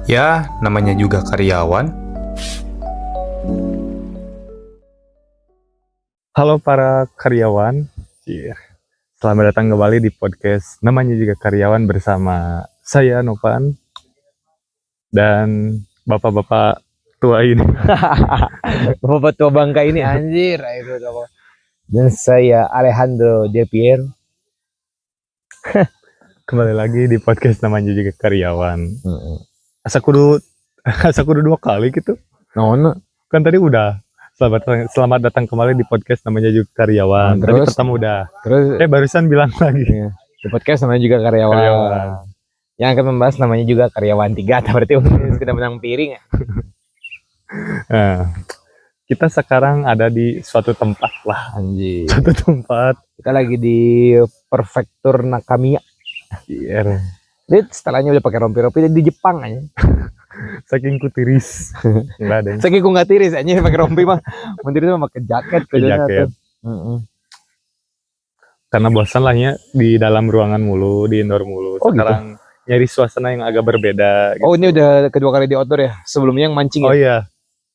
Ya, namanya juga karyawan. Halo para karyawan. Iya. Selamat datang kembali di podcast namanya juga karyawan bersama saya Novan dan bapak-bapak tua ini. Bapak tua bangka ini anjir. Aduh, apa. Dan saya Alejandro Del Piero. Kembali lagi di podcast namanya juga karyawan. Asa kudu 2 kali gitu. No. Kan tadi udah. Selamat datang kembali di podcast namanya juga karyawan. Tadi Terus? pertama udah. Terus Barusan bilang lagi. iya, di podcast namanya juga karyawan. Yang akan membahas namanya juga karyawan 3. Berarti sudah menang piring ya. Nah, kita sekarang ada di suatu tempat lah. Anjir. Suatu tempat. Kita lagi di Prefektur Nakamiya. Iya. Lihat setelahnya udah pakai rompi-rompi di Jepang aja. Saking ku tiris. Enggak ada. Saking ku nggak tiris aja pakai rompi mah. Menteri itu mah pakai jaket Jaket. Karena bosan lah ya di dalam ruangan mulu, di indoor mulu. Oh, sekarang nyari suasana yang agak berbeda. Gitu. Oh, ini udah kedua kali di outdoor ya. Sebelumnya yang mancing ya. Oh iya.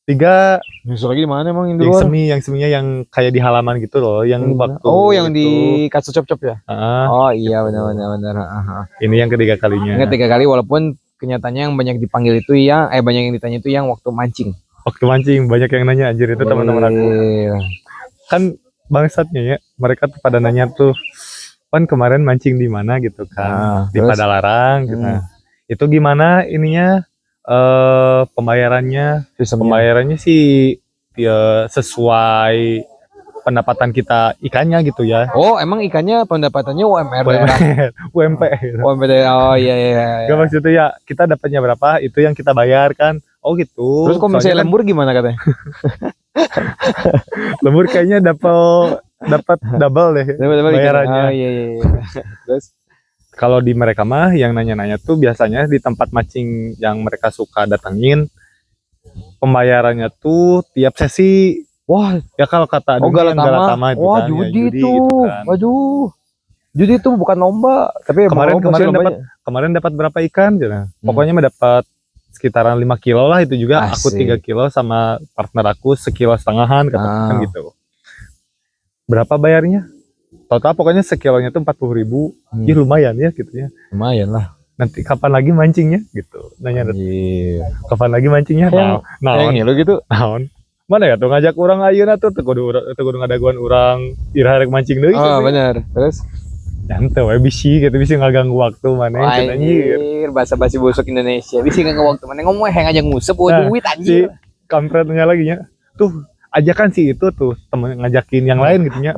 3 Nyusul lagi di mana emang yang di yang luar? seminya yang kayak di halaman gitu loh, yang waktu yang itu. di Katsu Chop Chop ya? Oh iya benar. Ini yang ketiga kalinya. Ingat 3 kali walaupun kenyataannya yang banyak dipanggil itu banyak yang ditanya itu yang waktu mancing. Waktu mancing banyak yang nanya anjir itu teman-teman aku. Kan bangsatnya ya, mereka tuh pada nanya tuh, "Pan kemarin mancing di mana?" gitu kan. Di Terus? Padalarang gitu. Nah, itu gimana ininya pembayarannya? Pembayarannya sih ya sesuai pendapatan kita ikannya gitu ya. Oh, emang ikannya pendapatannya UMR daerah. UMP. UMR daerah. Oh iya. Gak maksudnya ya kita dapatnya berapa itu yang kita bayar kan. Oh gitu. Terus kalau misalnya Soalnya kan lembur gimana katanya? lembur kayaknya dapat double deh bayarannya. Oh iya. Terus Kalau di mereka mah yang nanya-nanya tuh biasanya di tempat mancing yang mereka suka datengin, pembayarannya tuh tiap sesi. wah, Ya kalau kata dunia yang Galatama itu wah, kan, judi ya, itu. gitu kan. Waduh. Judi itu bukan lomba, tapi Kemarin dapat berapa ikan gitu. Pokoknya mah dapat sekitaran 5 kilo lah itu juga. Asik. Aku 3 kilo sama partner aku 1,5 kiloan katakan gitu. Berapa bayarnya? Total pokoknya sekilonya tuh 40.000. Ya lumayan ya gitu ya. Lumayan lah. Nanti kapan lagi mancingnya gitu. Nanya kapan lagi mancingnya? Naon lu gitu. Naon? Mana ya tuh ngajak orang ayeuna tuh kudu ngadaguan orang ira rek mancing deui. Oh benar. Terus nyantai we bisi gitu bisi ngaganggu waktu mana anjir basa-basi busuk Indonesia bisi ngaganggu waktu mana ngomong ngajak ngusep duit anjir. Si kampretnya lagi nya tuh ajakan sih itu tuh temen ngajakin yang lain gitu nya.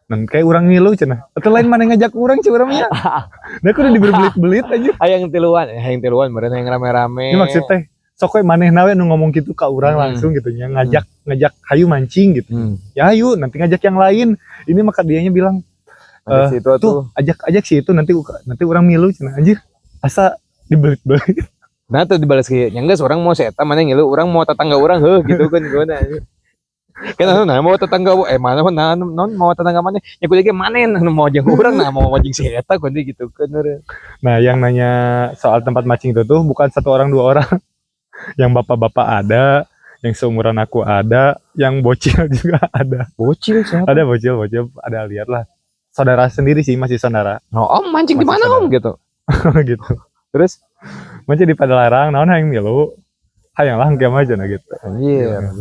Nah kayak orang ngilu cenah. Atau lain mana ngajak orang sih orangnya. Nah aku udah diberbelit-belit aja. Hayang tiluan meureun hayang rame-rame. Ini maksud teh sok we manehna we nu ngomong gitu ka urang langsung gitu nya ngajak hayu mancing gitu. Ya hayu nanti ngajak yang lain. Ini maka dianya bilang tuh ajak sih itu nanti orang milu cenah anjir. Asa dibelit-belit. Nah tuh dibalas ke nya geus urang mau seeta mana ngilu urang mau tetangga urang heuh gitu kan gimana anjir. Kan mau tetangga mana non mau tetangga mana nya kudu ge manen mau jeung urang mau mancing seeta kan gitu kan. Nah, yang nanya soal tempat mancing itu tuh bukan 1 orang 2 orang. Yang bapak-bapak ada, yang seumuran aku ada, yang bocil juga ada. Bocil siapa? Ada bocil, ada lihat lah. Saudara sendiri sih, masih saudara. Oh, om mancing di mana om gitu. Gitu. Terus mancing di Padalarang, naon hayang milu. Hayang lah engke aja nah gitu. Anjir.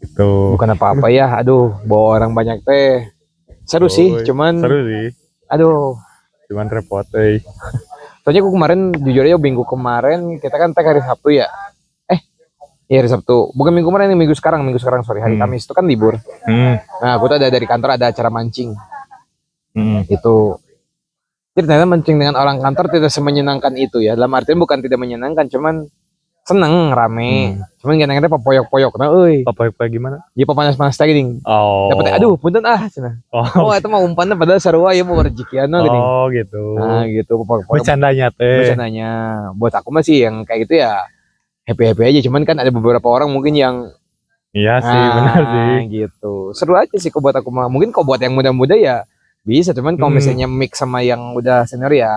Gitu. Bukan apa-apa ya, aduh, bawa orang banyak teh. Seru sih, cuman seru sih. Aduh, Cuman repot soalnya aku kemarin jujur aja minggu kemarin kita kan tag hari Sabtu ya. Iya hari Sabtu. Bukan minggu kemarin, minggu sekarang sorry, hari Kamis itu kan libur. Nah, aku tuh ada dari kantor ada acara mancing. Itu. Jadi ternyata mancing dengan orang kantor tidak semenyenangkan itu ya. Dalam artian bukan tidak menyenangkan, cuman seneng rame. Cuman kadang-kadang papoyok-poyok nah euy. Papoyok gimana? Ya panas-panas tadi ding. Oh. Dapat aduh punten cenah. Oh itu mah umpannya padahal sarua ya mau rezekiana geuning. Oh gitu. Nah gitu Bercandanya teh. Bercandanya. Buat aku mah sih yang kayak gitu ya happy-happy aja, cuman kan ada beberapa orang mungkin yang iya sih benar sih gitu. Seru aja sih kok buat aku mah. Mungkin kok buat yang muda-muda ya bisa, cuman kalau misalnya mix sama yang udah senior ya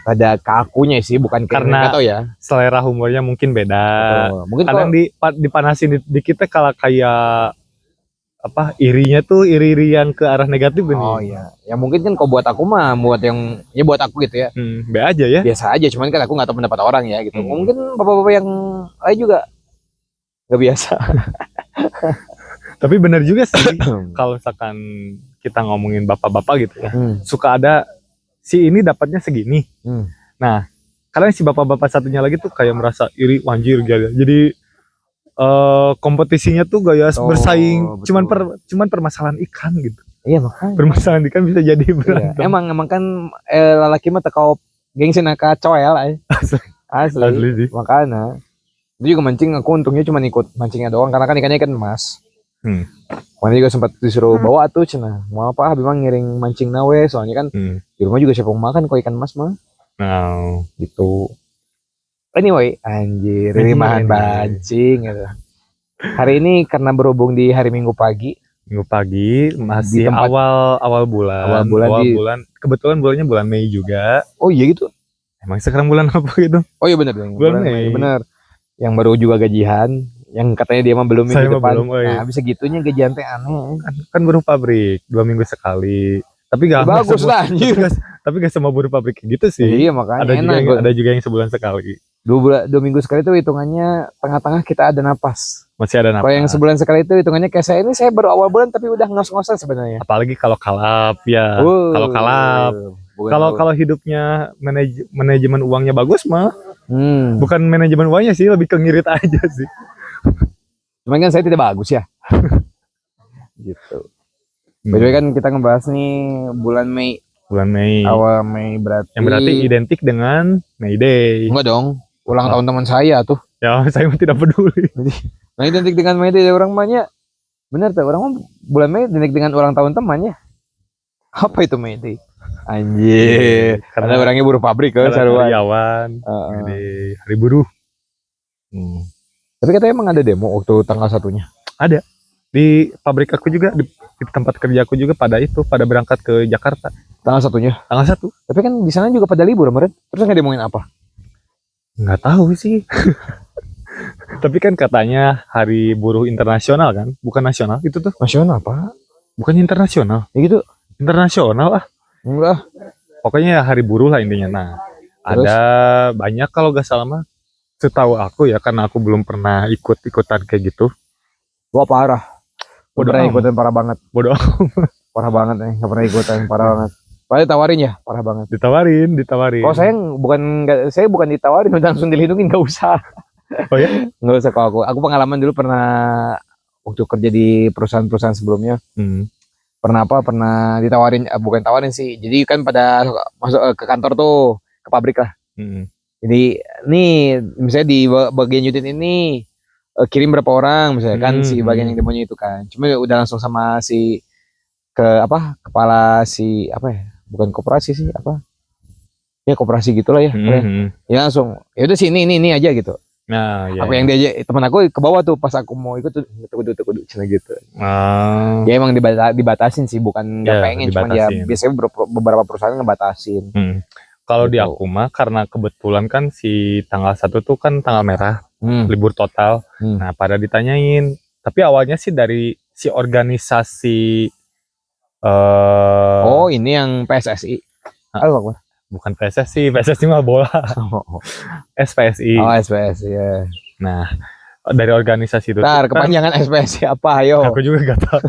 Pada ke akunya sih, bukan karena nggak tahu ya. selera humornya mungkin beda. Mungkin Kadang dipanasin di kita kalau kayak apa irinya tuh iri-iri yang ke arah negatif nih. Oh iya, ya mungkin kan kalau buat aku mah buat yang ya buat aku gitu ya. B aja ya. Biasa aja, cuman kan aku nggak tahu pendapat orang ya gitu. Mungkin bapak-bapak yang lain juga nggak biasa. Tapi benar juga sih kalau misalkan kita ngomongin bapak-bapak gitu ya, suka ada si ini dapatnya segini. Nah, karena si bapak-bapak satunya lagi tuh kayak merasa iri, anjir gitu. Jadi kompetisinya tuh gaya bersaing, cuman permasalahan ikan gitu. Iya makanya. Permasalahan ikan bisa jadi berantem. Iya. Emang kan lalaki mah tekau gengsi naka coel aja. Asli sih. Makanya itu juga mancing, aku untungnya cuma ikut mancingnya doang karena kan ikannya ikan emas. Mana juga sempat disuruh bawa tuh cenah. Mau apa memang ngiring mancing nawe soalnya kan di rumah juga siapa mau makan kok ikan emas mah. Nah, gitu. Anyway, anjir, rimahan mancing gitu. Hari ini karena berhubung di hari Minggu pagi masih awal bulan. Awal bulan. Kebetulan bulannya bulan Mei juga. Oh iya gitu. Emang sekarang bulan apa gitu? Oh iya benar. Bulan Mei. Benar. Yang baru juga gajian, yang katanya dia mah belum minggu depan. Nah, bisa gitunya gajian teh aneh. Kan buruh pabrik 2 minggu sekali. Tapi gak bagus lah anjir. Tapi gak semua buruh pabrik gitu sih. Iya makanya ada juga yang sebulan sekali. 2 minggu sekali itu hitungannya tengah-tengah kita ada napas. Masih ada napas. Kalau yang sebulan sekali itu hitungannya kayak saya baru awal bulan tapi udah ngos-ngosan sebenarnya. Apalagi kalau kalap ya. Kalau kalap. Kalau hidupnya manajemen uangnya bagus mah. Bukan manajemen uangnya sih, lebih ke ngirit aja sih. Cuman kan saya tidak bagus ya. Gitu. By kan kita ngebahas nih bulan Mei. Awal Mei berarti. Yang berarti identik dengan May Day. Enggak dong. Ulang tahun teman saya tuh. Ya, saya tidak peduli. Nah, identik dengan May Day orang banyak. Bener tuh, orang bulan Mei identik dengan ulang tahun temannya. Apa itu May Day? Anjir. Karena orangnya buruh pabrik kan, karyawan. Hari buruh. Tapi katanya emang ada demo waktu tanggal 1-nya. Ada. Di pabrik aku juga, di tempat kerja aku juga pada berangkat ke Jakarta. Tanggal 1-nya? Tanggal 1. Tapi kan di sana juga pada libur kemarin. Terus nggak demoin apa? Nggak tahu sih. Tapi kan katanya hari buruh internasional kan, bukan nasional itu tuh. Nasional apa? Bukan internasional. Ya gitu. Internasional lah. Enggak. Pokoknya hari buruh lah intinya. Nah, terus? Ada banyak kalau gak salah mah. Setahu aku ya, karena aku belum pernah ikut-ikutan kayak gitu. Wah parah. Udah ikutan parah banget. Bodoh. Parah banget nih, nggak pernah ikutan parah banget. Padahal ditawarin ya, parah banget. Ditawarin. Kalau saya bukan ditawarin, udah langsung dilindungin, nggak usah. Oh ya? Nggak usah kalau aku pengalaman dulu pernah waktu kerja di perusahaan-perusahaan sebelumnya. Pernah ditawarin, bukan tawarin sih. Jadi kan pada masuk ke kantor tuh, ke pabrik lah. Jadi nih misalnya di bagian unit ini kirim berapa orang misalnya kan si bagian yang demonya itu kan. Cuma udah langsung sama si kepala si apa ya? Bukan koperasi sih apa? Ya koperasi gitulah ya. Ya langsung ya udah sih ini aja gitu. Nah, ya. Aku yang diajak teman aku ke bawah tuh pas aku mau ikut tuh kudu cina gitu. Ya emang dibatasin sih bukan nggak pengen cuman ya biasanya beberapa perusahaan ngebatasin. Kalau di aku mah karena kebetulan kan si tanggal 1 tuh kan tanggal merah, libur total. Nah, pada ditanyain, tapi awalnya sih dari si organisasi oh, ini yang PSSI. Bukan PSSI mah bola. SPSI. Oh, SPSI ya. Nah, dari organisasi itu. Ntar kepanjangan SPSI apa ayo? Aku juga gak tahu.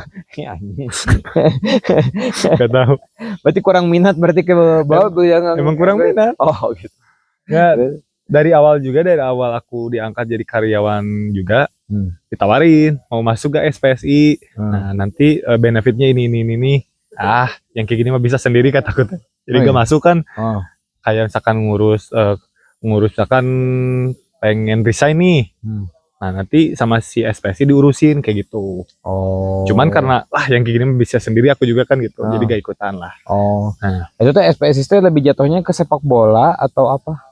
Gak tahu. Berarti kurang minat berarti ke bawah emang kurang minat. Oh gitu. Ya, dari awal aku diangkat jadi karyawan juga ditawarin mau masuk ke SPSI. Nah, nanti benefitnya ini. Yang kayak gini mah bisa sendiri kataku. Jadi gak masuk kan. Kayak misalkan ngurus misalkan pengen resign nih. Nah, nanti sama si SPSI diurusin kayak gitu. Cuman karena yang kayak gini bisa sendiri aku juga kan gitu. Jadi gak ikutan lah. Nah, itu tuh SPSI itu lebih jatuhnya ke sepak bola atau apa?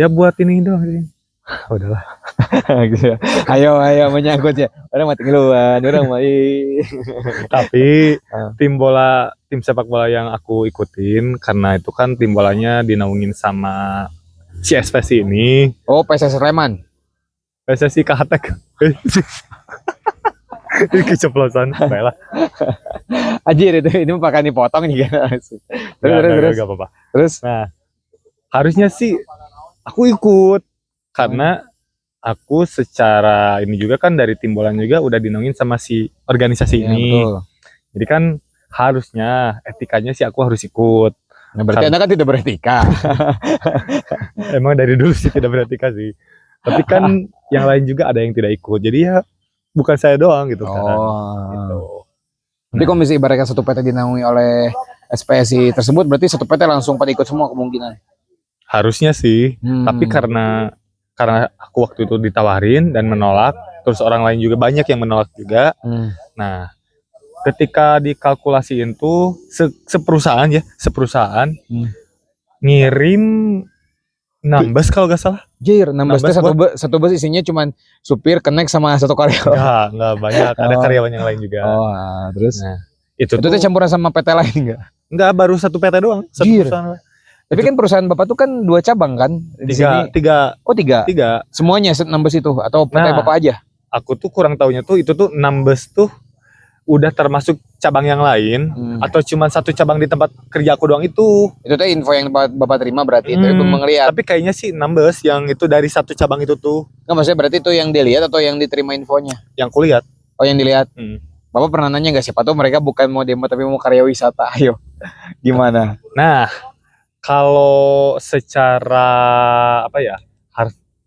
Ya buat ini doang. Udahlah. Gitu ya. Ayo menyangkut ya. Orang mati ngeluan, orang main. Tapi tim tim sepak bola yang aku ikutin karena itu kan tim bolanya dinaungin sama si SPSI ini. Oh, PSS Sleman. PSSI Kahatek. Ini keceplosan, baiklah. Anjir itu ini pakai dipotong nih kan. Terus. Gak apa-apa. Terus Nah, harusnya sih aku ikut karena aku secara ini juga kan dari tim bola juga udah dinaungin sama si organisasi ya, ini. betul. Jadi kan harusnya etikanya sih aku harus ikut. Nah, berarti Anda kan tidak beretika. Emang dari dulu sih tidak beretika sih. Tapi kan yang lain juga ada yang tidak ikut. Jadi ya bukan saya doang gitu kan. Gitu. Tapi kalau misalnya ibaratnya satu PT dinaungi oleh SPSI tersebut, berarti satu PT langsung pada ikut semua kemungkinan. Harusnya sih. Tapi karena aku waktu itu ditawarin dan menolak, terus orang lain juga banyak yang menolak juga. Nah, ketika dikalkulasiin tuh seperusahaan ngirim 6 bus kalau gak salah. Jir, 6 bus satu bus isinya cuman supir, kenek sama satu karyawan. Enggak banyak, ada karyawan yang lain juga. Terus Nah, itu tuh campuran sama PT lain enggak? Enggak, baru satu PT doang, satu Jir. perusahaan. Tapi kan perusahaan Bapak tuh kan 2 cabang kan? Di sini. Tiga. Oh, 3. Semuanya 6 bus itu atau PT Bapak aja? Aku tuh kurang taunya tuh itu tuh 6 bus tuh udah termasuk cabang yang lain atau cuma satu cabang di tempat kerja aku doang itu. Itu tuh info yang Bapak terima berarti itu belum ngeliat. Tapi kayaknya sih 6 bus yang itu dari satu cabang itu tuh. Enggak, maksudnya berarti itu yang dilihat atau yang diterima infonya? Yang kulihat. Oh, yang dilihat. Bapak pernah nanya nggak siapa tuh mereka bukan mau demo tapi mau karya wisata? Ayo, gimana? Nah, kalau secara apa ya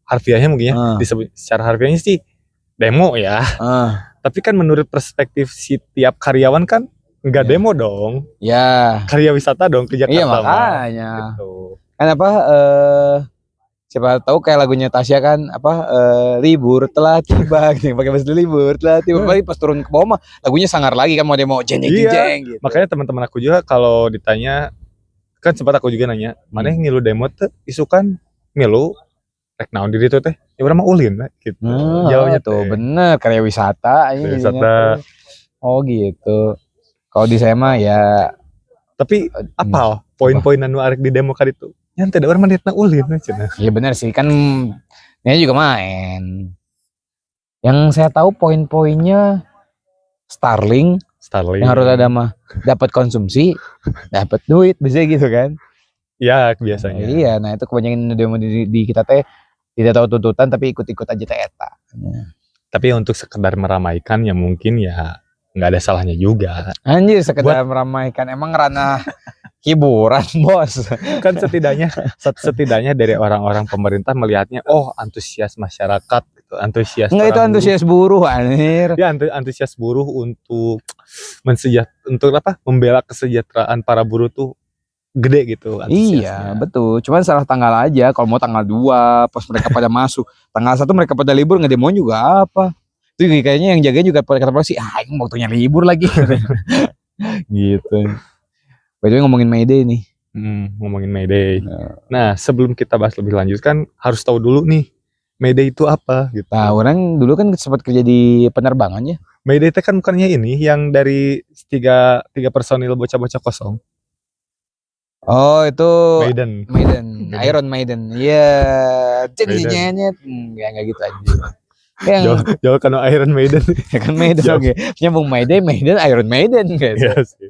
harfiahnya mungkin ya disebut secara harfiahnya sih demo ya. Tapi kan menurut perspektif si tiap karyawan kan nggak demo dong. Ya. Karya wisata dong ke Jakarta. Iya makanya. Gitu. Kan apa? Siapa tahu kayak lagunya Tasya kan libur telah tiba gitu, pakai bahasa libur telah tiba. Pas turun ke bawah mah lagunya sangar lagi kan mau demo jeng gitu. Makanya teman-teman aku juga kalau ditanya kan sempat aku juga nanya, mana yang ngilu demo tuh isukan milu rek naon diri tuh teh ya urang mah ulin lah gitu. Jauhnya tuh bener karya wisata Oh gitu. Kalau di saya mah ya tapi apal poin-poin anu arek di demo kali itu. Yang tidak orang manitna ulin cenah. Iya bener sih kan ini juga main. Yang saya tahu poin-poinnya Starling yang harus ada mah dapat konsumsi, dapat duit, bisa gitu kan? Ya biasanya. Iya, nah itu kebanyakan demo di kita teh tidak tahu tuntutan tapi ikut-ikut aja teh eta. Tapi untuk sekedar meramaikan ya mungkin ya nggak ada salahnya juga. Anjir sekedar meramaikan emang ranah hiburan bos. Kan setidaknya dari orang-orang pemerintah melihatnya antusias masyarakat gitu, antusias. Enggak itu antusias buruh anjir. Ya antusias buruh untuk membela kesejahteraan para buruh tuh gede gitu. Iya betul, cuman salah tanggal aja. Kalau mau tanggal 2 pas mereka pada masuk, tanggal 1 mereka pada libur ngedemo juga apa. Itu kayaknya yang jagain juga pada kata polisi, ini waktunya libur lagi. Gitu. By the way ngomongin May Day nih. Ngomongin May Day. Nah sebelum kita bahas lebih lanjut kan harus tahu dulu nih May Day itu apa gitu. Nah orang dulu kan sempat kerja di penerbangan ya. May Day itu kan bukannya ini yang dari tiga personil bocah-bocah kosong. Oh itu Maiden. Iron Maiden. Iya. Jadi nyanyi enggak gitu aja. Jauh kan Iron Maiden. Ya kan Maiden oke. Nyambung Maiden Iron Maiden guys. Iya sih.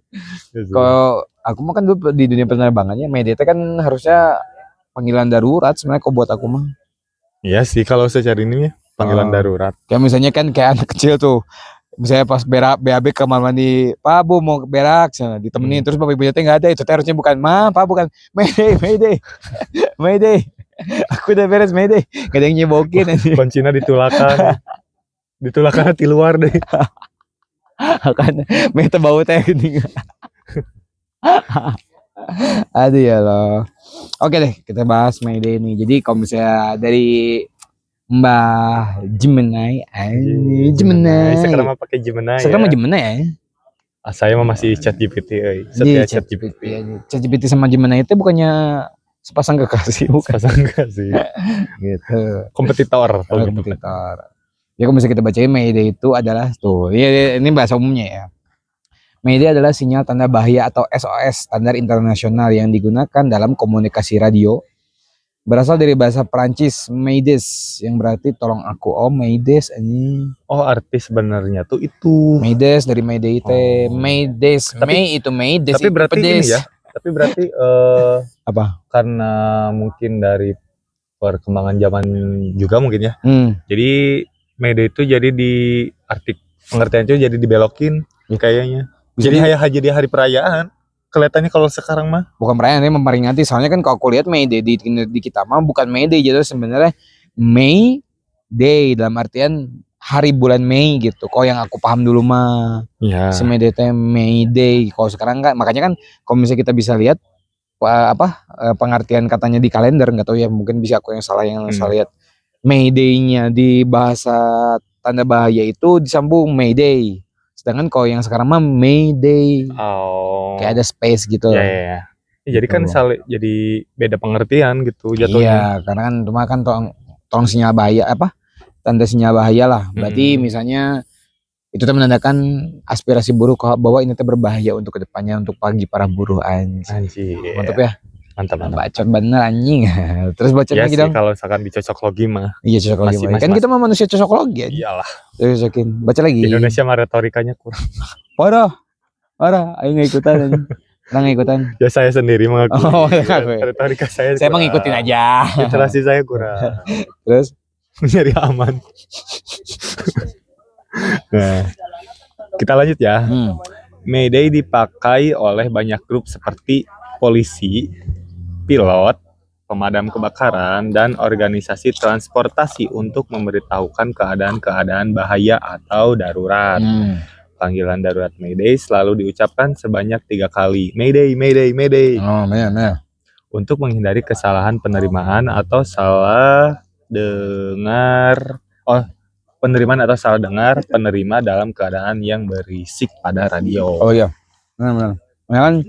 Kalau aku mah kan dulu di dunia penerbangannya Maiden itu kan harusnya panggilan darurat sebenarnya kok buat aku mah. Iya sih kalau secara ini ya panggilan darurat. Kayak misalnya kan kayak anak kecil tuh. Misalnya pas BAB ke kamar mandi, Pak Bu mau berak, ditemenin terus bapak ibunya teh nggak ada, itu harusnya bukan Pak bukan Mayday. Aku udah beres Mayday, gak ada yang nyebokin. Kuncinya ditulakan di luar deh. Kan, meta bau teh gini. Aduh ya loh. Oke deh, kita bahas Mayday ini. Jadi kalau misalnya dari Mbah Gemini. Sekarang mah pakai Gemini. Sekarang mah Gemini ya. Saya mah masih ChatGPT setia ChatGPT. ChatGPT sama Gemini itu bukannya sepasang kekasih bukan? Sepasang kekasih. Gitu. Kompetitor. Ya kalau misalnya kita bacain Mayday itu adalah tuh. Ya, ini bahasa umumnya ya. Mayday adalah sinyal tanda bahaya atau SOS standar internasional yang digunakan dalam komunikasi radio. Berasal dari bahasa Perancis Maydes yang berarti tolong aku. Oh Maydes ini. Oh artis sebenarnya tuh itu. Maydes dari Mayday teh. Maydes. May itu Maydes. Tapi berarti ini ya. Tapi berarti apa? Karena mungkin dari perkembangan zaman juga mungkin ya. Jadi Mayday itu jadi di pengertian itu jadi dibelokin kayaknya. Jadi hari perayaan. Kelihatannya kalau sekarang mah bukan perayaan, ini memperingati. Soalnya kan kalau aku lihat Mayday di kita mah bukan Mayday, jadi sebenarnya May Day dalam artian hari bulan Mei gitu. Kok yang aku paham dulu mah si Mayday teh Mayday. Kalau sekarang kan makanya kan kalau misalnya kita bisa lihat pengertian katanya di kalender, nggak tahu ya, mungkin bisa aku yang salah lihat. Mayday-nya di bahasa tanda bahaya itu disambung Mayday. Sedangkan kalau yang sekarang mah Mayday, kayak ada space gitu. Ya, jadi gitu. Kan jadi beda pengertian gitu jatuhnya. Iya, karena kan cuma kan tolong sinyal bahaya tanda sinyal bahaya lah. Berarti misalnya itu menandakan aspirasi buruh bahwa ini berbahaya untuk kedepannya untuk bagi para buruh anjing. Mantap ya. Mantap. Bacot bener anjing. Terus bacot lagi dong. Kalau misalkan dicocok logi mah. Iya cocok logi. Kan kita mah manusia cocok logi. Iyalah. Cocokin. Baca lagi. Indonesia mah retorikanya kurang. Parah. Ayo nggak ikutan. Orang ikutan. Ya saya sendiri mengakui. Retorika saya emang ngikutin aja. Literasi saya kurang. Terus mencari aman. Nah, kita lanjut ya. Mayday dipakai oleh banyak grup seperti polisi, pilot, pemadam kebakaran, dan organisasi transportasi untuk memberitahukan keadaan-keadaan bahaya atau darurat. Panggilan darurat Mayday selalu diucapkan sebanyak 3 kali. Mayday, Mayday, Mayday. Oh, benar. Untuk menghindari kesalahan penerimaan atau salah dengar. Penerimaan atau salah dengar penerima dalam keadaan yang berisik pada radio. Oh iya. Benar. Ya kan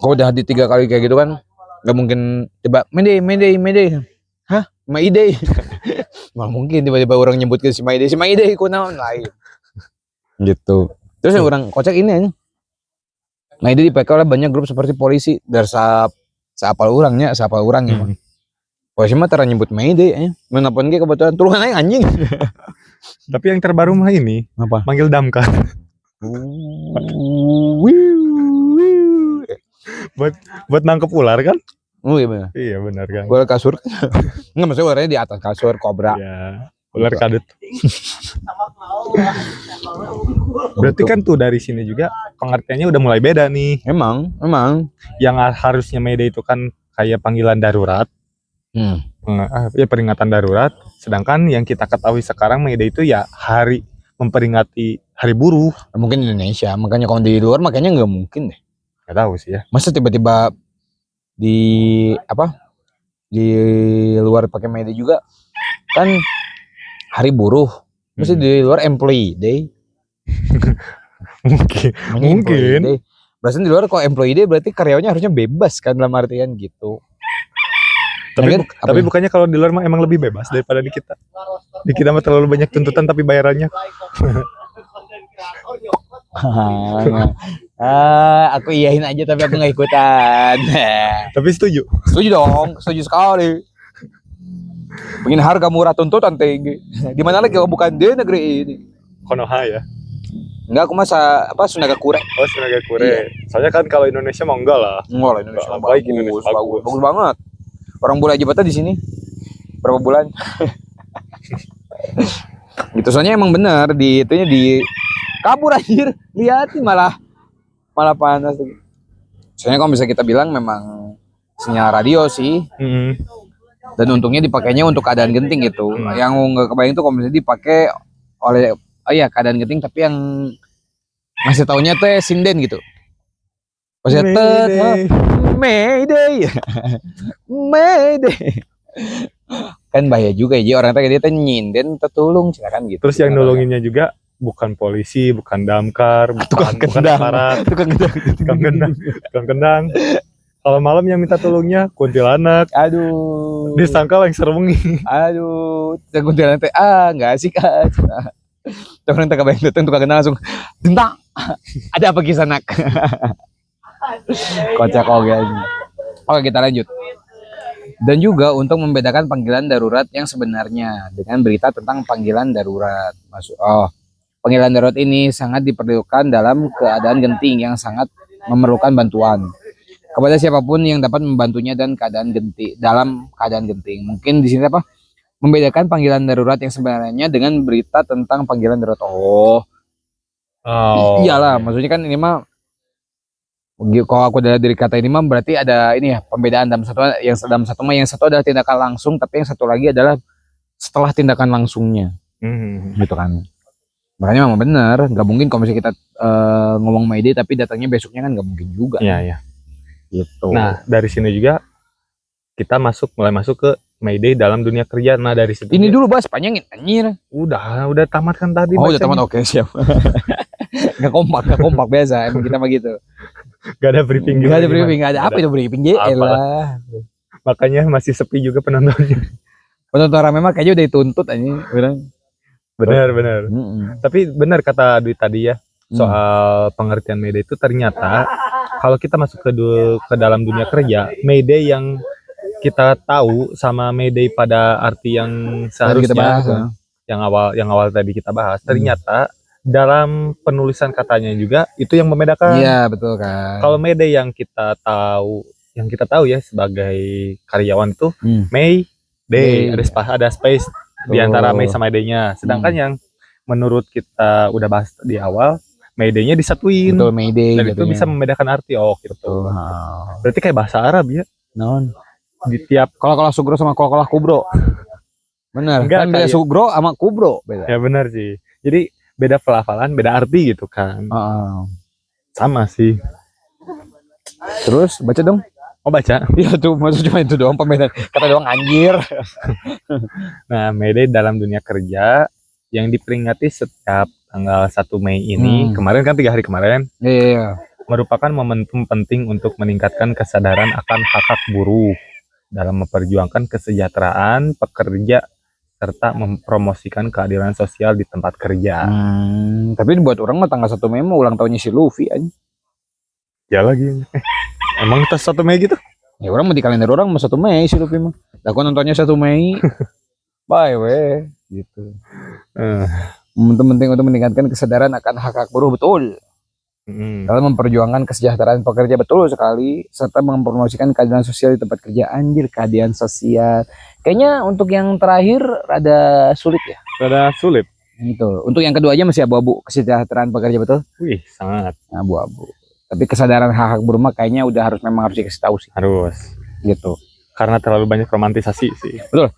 kalau udah di 3 kali kayak gitu kan nggak mungkin tiba Mayday. Hah? Mayday. Nggak mungkin tiba-tiba orang nyebut ke si Mayday ku naon lain. Gitu. Terus yang orang kocak ini Mayday dipakai oleh banyak grup seperti polisi dari siapa orang ya. Polisi mah tara nyebut Mayday menapun ge kebetulan turun aja anjing. Tapi yang terbaru mah ini apa? Manggil damkar. buat nangkep ular kan? Oh iya benar. Iya benar kan. Ular kasur. Enggak, maksudnya ularnya di atas kasur, kobra. Iya. Ular kadut. Berarti kan tuh dari sini juga pengertiannya udah mulai beda nih. Emang. Yang harusnya Mayday itu kan kayak panggilan darurat. Ya peringatan darurat. Sedangkan yang kita ketahui sekarang Mayday itu ya hari memperingati hari buruh. Mungkin di Indonesia, makanya kalau di luar makanya nggak mungkin deh. Gak tahu sih ya. Masa tiba-tiba di luar pakai Mayday juga kan hari buruh. Mesti di luar employee day. mungkin. Berarti di luar kalau employee day berarti karyawannya harusnya bebas kan dalam artian gitu. Tapi bukannya kalau di luar mah emang lebih bebas daripada di kita. Di kita mah terlalu banyak tuntutan tapi bayarannya. Aku iyain aja tapi aku nggak ikutan. Tapi setuju dong, setuju sekali. Pengen harga murah tuntutan tinggi. Di mana lagi kalau bukan di negeri ini? Konoha ya. Enggak, aku masa Sunagakure. Oh, Sunagakure. Iya. Soalnya kan kalau Indonesia mah enggak lah. Indonesia bagus banget. Orang bule aja betah di sini. Berapa bulan? Gitu, soalnya emang benar di itunya di kabur anjir. Lihat malah panas. Soalnya kalau bisa kita bilang memang sinyal radio sih. Dan untungnya dipakainya untuk keadaan genting gitu. Yang nggak kebayang tuh kalau misalnya dipakai oleh keadaan genting tapi yang ngasih taunya tuh sinden gitu. Pas Mayday. Kan bahaya juga ya orang tadi dia nyinden tertulung silakan gitu. Terus yang nolonginnya juga bukan polisi, bukan damkar, bukan aparat, tukang kendang. Kalau malam yang minta tolongnya kuntilanak. Aduh. Disangka yang seremengi. Aduh, kuntilanak teh enggak asik. Orang tak kebayang datang tukang kendang langsung dentang. Ada apa kisah nak? Kocak oke. Oke, kita lanjut. Dan juga untuk membedakan panggilan darurat yang sebenarnya dengan berita tentang panggilan darurat. Panggilan darurat ini sangat diperlukan dalam keadaan genting yang sangat memerlukan bantuan kepada siapapun yang dapat membantunya dan dalam keadaan genting. Mungkin di sini apa? Membedakan panggilan darurat yang sebenarnya dengan berita tentang panggilan darurat. Iyalah, maksudnya kan ini mah kalau aku dari kata ini mah berarti ada ini ya pembedaan dalam satu mah yang satu adalah tindakan langsung, tapi yang satu lagi adalah setelah tindakan langsungnya. Gitu kan. Makanya memang benar, nggak mungkin kalau misalnya kita ngomong Mayday tapi datangnya besoknya kan nggak mungkin juga. Iya. Gitu. Nah, dari sini juga kita mulai masuk ke Mayday dalam dunia kerja. Nah, dari situ ini dulu bahas panjangin anjir. Udah tamat kan tadi. Udah tamat, oke siap. Gak kompak biasa emang kita mah gitu. Gak ada briefing. Gak ada apa itu briefing lah. Makanya masih sepi juga penontonnya. Penonton rame mah kayaknya udah dituntut aja. Benar. Tapi benar kata Dwi tadi ya, soal pengertian Mayday itu ternyata kalau kita masuk ke dalam dunia kerja, Mayday yang kita tahu sama Mayday pada arti yang seharusnya kita bahas, yang awal tadi kita bahas, ternyata dalam penulisan katanya juga itu yang membedakan. Iya, betul kan. Kalau Mayday yang kita tahu ya sebagai karyawan tuh Mayday, ada space di antara May sama Day-nya. Sedangkan yang menurut kita udah bahas di awal, Mayday-nya disatuin. Betul, Mayday. Dan itu bisa membedakan arti. Gitu. Berarti kayak bahasa Arab ya. Di tiap kolah sugro sama kolah kubro. Bener. Enggak, kan beda sugro sama kubro beda. Ya benar sih. Jadi beda pelafalan, beda arti gitu kan. Sama sih. Terus baca dong. Baca. Iya tuh, maksud cuma itu doang pembedaan. Kata doang anjir. Nah, Mayday dalam dunia kerja yang diperingati setiap tanggal 1 Mei ini, kemarin kan 3 hari kemarin. Iya. Merupakan momentum penting untuk meningkatkan kesadaran akan hak buruh dalam memperjuangkan kesejahteraan pekerja serta mempromosikan keadilan sosial di tempat kerja. Tapi buat orang mah tanggal 1 Mei mah ulang tahunnya si Luffy aja. Ya lagi. Emang tas 1 Mei gitu? Ya orang mau di kalender orang mah 1 Mei si Luffy mah. Aku nontonnya 1 Mei. Bye weh gitu. Momentum penting untuk meningkatkan kesadaran akan hak buruh, betul. Dalam memperjuangkan kesejahteraan pekerja, betul sekali, serta mempromosikan keadilan sosial di tempat kerja. Anjir, keadilan sosial. Kayaknya untuk yang terakhir rada sulit ya. Rada sulit. Gitu. Untuk yang kedua aja masih abu-abu, kesejahteraan pekerja, betul? Wih, sangat abu-abu. Tapi kesadaran hak buruh mah kayaknya harus dikasih tahu sih. Harus. Gitu. Karena terlalu banyak romantisasi sih. Betul.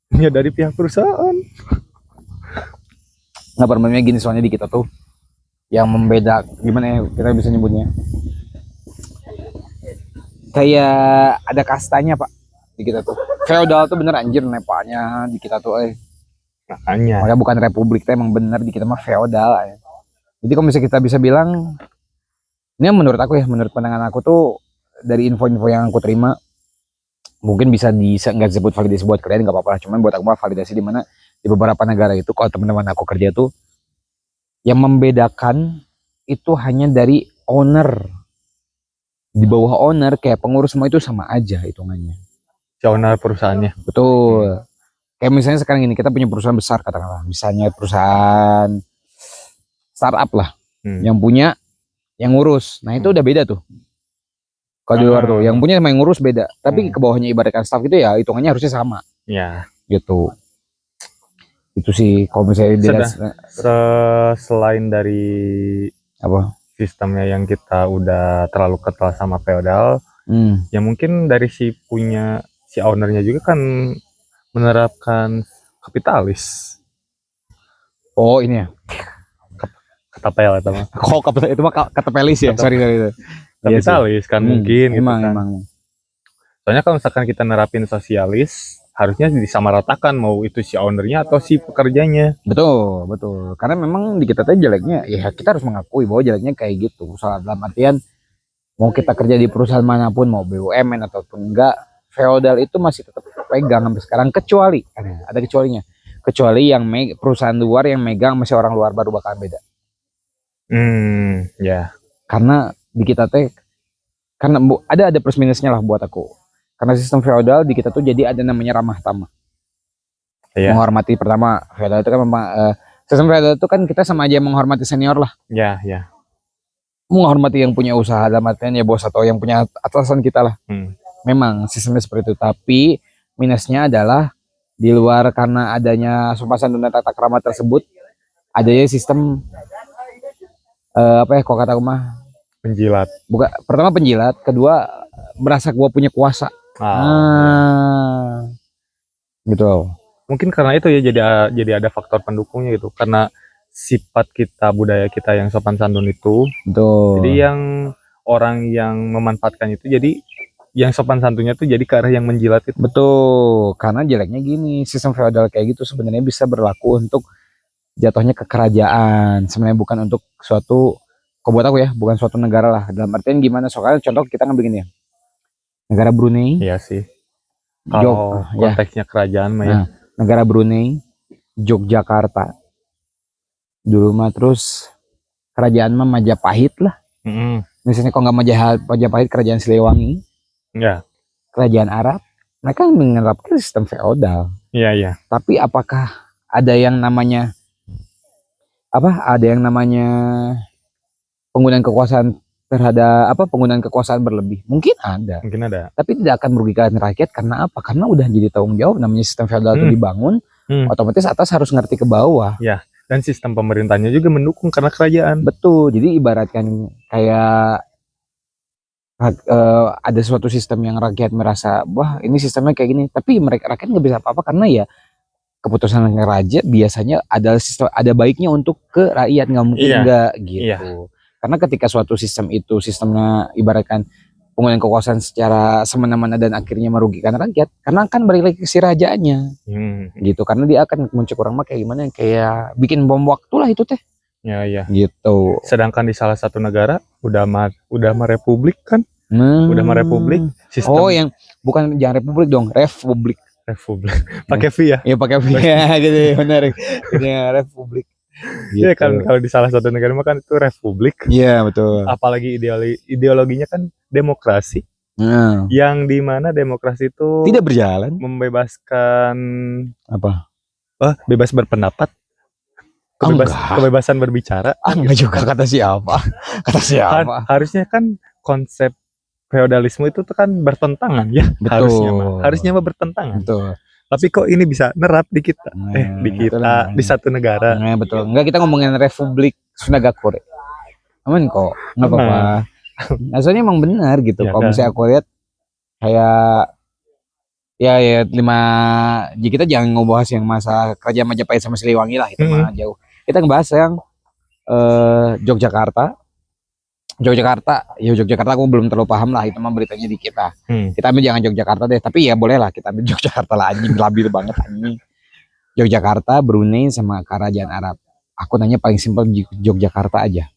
Dari pihak perusahaan. Nggak permainnya gini soalnya di kita tuh yang membeda, gimana ya kita bisa nyebutnya, kayak ada kastanya pak di kita tuh. Feodal tuh bener anjir nepanya di kita tuh makanya bukan republik tuh, emang bener di kita mah feodal ya. Jadi kalau misalnya kita bisa bilang, ini menurut aku ya, menurut pandangan aku tuh dari info-info yang aku terima, mungkin bisa nggak disebut validasi buat kalian nggak apa-apa, cuman buat aku mah validasi di mana di beberapa negara itu kalau teman-teman aku kerja tuh yang membedakan itu hanya dari owner, di bawah owner kayak pengurus semua itu sama aja hitungannya. Si owner perusahaannya. Betul. Kayak misalnya sekarang ini kita punya perusahaan besar katakanlah, misalnya perusahaan startup lah, yang punya yang ngurus, nah itu udah beda tuh. Kalau di luar tuh yang punya sama yang ngurus beda, tapi ke bawahnya ibaratkan staff gitu ya hitungannya harusnya sama. Ya. Gitu. Itu sih kalau misalnya selain dari apa sistemnya yang kita udah terlalu kental sama feodal, ya mungkin dari si ownernya juga kan menerapkan kapitalis. Oh ini ya ketapel atau mah? Itu mah katapelis ya. Sorry itu. Kapitalis kan mungkin. Emang, gitu kan. Soalnya kalau misalkan kita nerapin sosialis, harusnya disamaratakan mau itu si ownernya atau si pekerjanya. Betul. Karena memang di kita jeleknya, ya kita harus mengakui bahwa jeleknya kayak gitu. Soal dalam artian mau kita kerja di perusahaan manapun, mau BUMN ataupun enggak, feodal itu masih tetap pegang sampai sekarang, kecuali ada kecualinya. Kecuali yang perusahaan luar yang megang masih orang luar baru bakal beda. Ya. Karena di kita teh, karena ada plus minusnya lah buat aku. Karena sistem feodal di kita tuh jadi ada namanya ramah tamah. Iya. Menghormati, pertama feodal itu kan memang sistem feodal itu kan kita sama aja menghormati senior lah. Ya, ya. Menghormati yang punya usaha, dalam artian ya bos atau yang punya atasan kita lah. Memang sistemnya seperti itu, tapi minusnya adalah di luar karena adanya sopan santun dan tata krama tersebut, adanya sistem apa ya, kok kata aku mah Penjilat. bukan, pertama penjilat, kedua merasa gua punya kuasa. Gitu. Mungkin karena itu ya, jadi ada faktor pendukungnya gitu, karena sifat kita, budaya kita yang sopan santun itu. Betul. Jadi yang orang yang memanfaatkan itu, jadi yang sopan santunnya tuh jadi ke arah yang menjilat itu. Betul, karena jeleknya gini, sistem feodal kayak gitu sebenarnya bisa berlaku untuk jatuhnya ke kerajaan, sebenarnya bukan untuk suatu, kok buat aku ya, bukan suatu negara lah. Dalam artian gimana? Soalnya contoh kita ngambil gini ya, negara Brunei. Iya sih. Kalau konteksnya kerajaan mah ya. Negara Brunei, Yogyakarta. Dulu mah terus kerajaan mah Majapahit lah. Misalnya kok nggak Majapahit, kerajaan Siliwangi. Ya. Kerajaan Arab, mereka menerapkan sistem feodal. Iya, iya. Tapi apakah ada yang namanya penggunaan kekuasaan terhadap penggunaan kekuasaan berlebih? Mungkin ada. Tapi tidak akan merugikan rakyat, karena apa? Karena udah jadi tanggung jawab, namanya sistem feodal itu dibangun, otomatis atas harus ngerti ke bawah. Ya, dan sistem pemerintahnya juga mendukung karena kerajaan. Betul. Jadi ibaratkan kayak ada suatu sistem yang rakyat merasa, wah ini sistemnya kayak gini, tapi rakyat nggak bisa apa-apa karena ya keputusan raja biasanya ada sistem, ada baiknya untuk ke rakyat, nggak mungkin enggak gitu. Iya. Karena ketika suatu sistem itu sistemnya ibaratkan penggunaan kekuasaan secara semena-mena dan akhirnya merugikan rakyat, karena kan balik lagi ke si rajanya, gitu. Karena dia akan muncul kurang mah kayak gimana, kayak bikin bom waktu lah itu teh. Ya, ya. Gitu. Sedangkan di salah satu negara udah mah republik kan? Udah mah republik. Sistem. Yang bukan, jangan republik dong, republik. Pakai V ya? Iya pakai V ya, gitu benar. Ya, republik. Gitu. Ya kan, kalau di salah satu negara mah kan itu republik. Iya betul. Apalagi ideologinya kan demokrasi. Yang dimana demokrasi itu tidak berjalan, membebaskan bebas berpendapat, kebebasan berbicara. Enggak juga kata siapa. Harusnya kan konsep feodalisme itu tuh kan bertentangan ya. Betul. Harusnya mah bertentangan. Betul. Tapi kok ini bisa nerap di kita? Di satu negara. Betul. Enggak, kita ngomongin Republik Sunagakure. Aman kok, nggak apa-apa. Asalnya emang benar gitu. Ya, kalau misalnya aku lihat kayak ya kita jangan ngebahas yang masa kerajaan Majapahit sama Siliwangi lah, itu mah jauh. Kita ngebahas yang Yogyakarta aku belum terlalu paham lah, itu mah beritanya di kita. Kita ambil jangan Yogyakarta deh, tapi ya boleh lah kita ambil Yogyakarta lah, anjing labil banget anjing. Yogyakarta, Brunei sama kerajaan Arab. Aku nanya paling simpel Yogyakarta aja.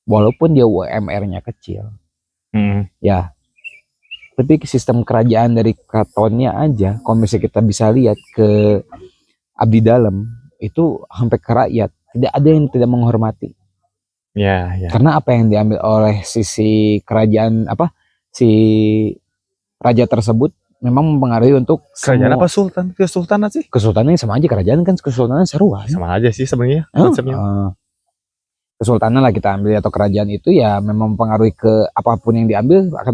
Walaupun dia UMR-nya kecil. Ya. Tapi sistem kerajaan dari keratonnya aja, kalau misalnya kita bisa lihat ke abdi dalam, itu sampai ke rakyat, tidak ada yang tidak menghormati. Ya. Karena apa yang diambil oleh sisi kerajaan, si raja tersebut memang mempengaruhi untuk kerajaan kesultanan sih? Kesultanan sama aja, kerajaan kan kesultanan seruan. Sama aja sih sebenarnya konsepnya. Kesultanan lah kita ambil, atau kerajaan itu ya memang mempengaruhi ke apapun yang diambil akan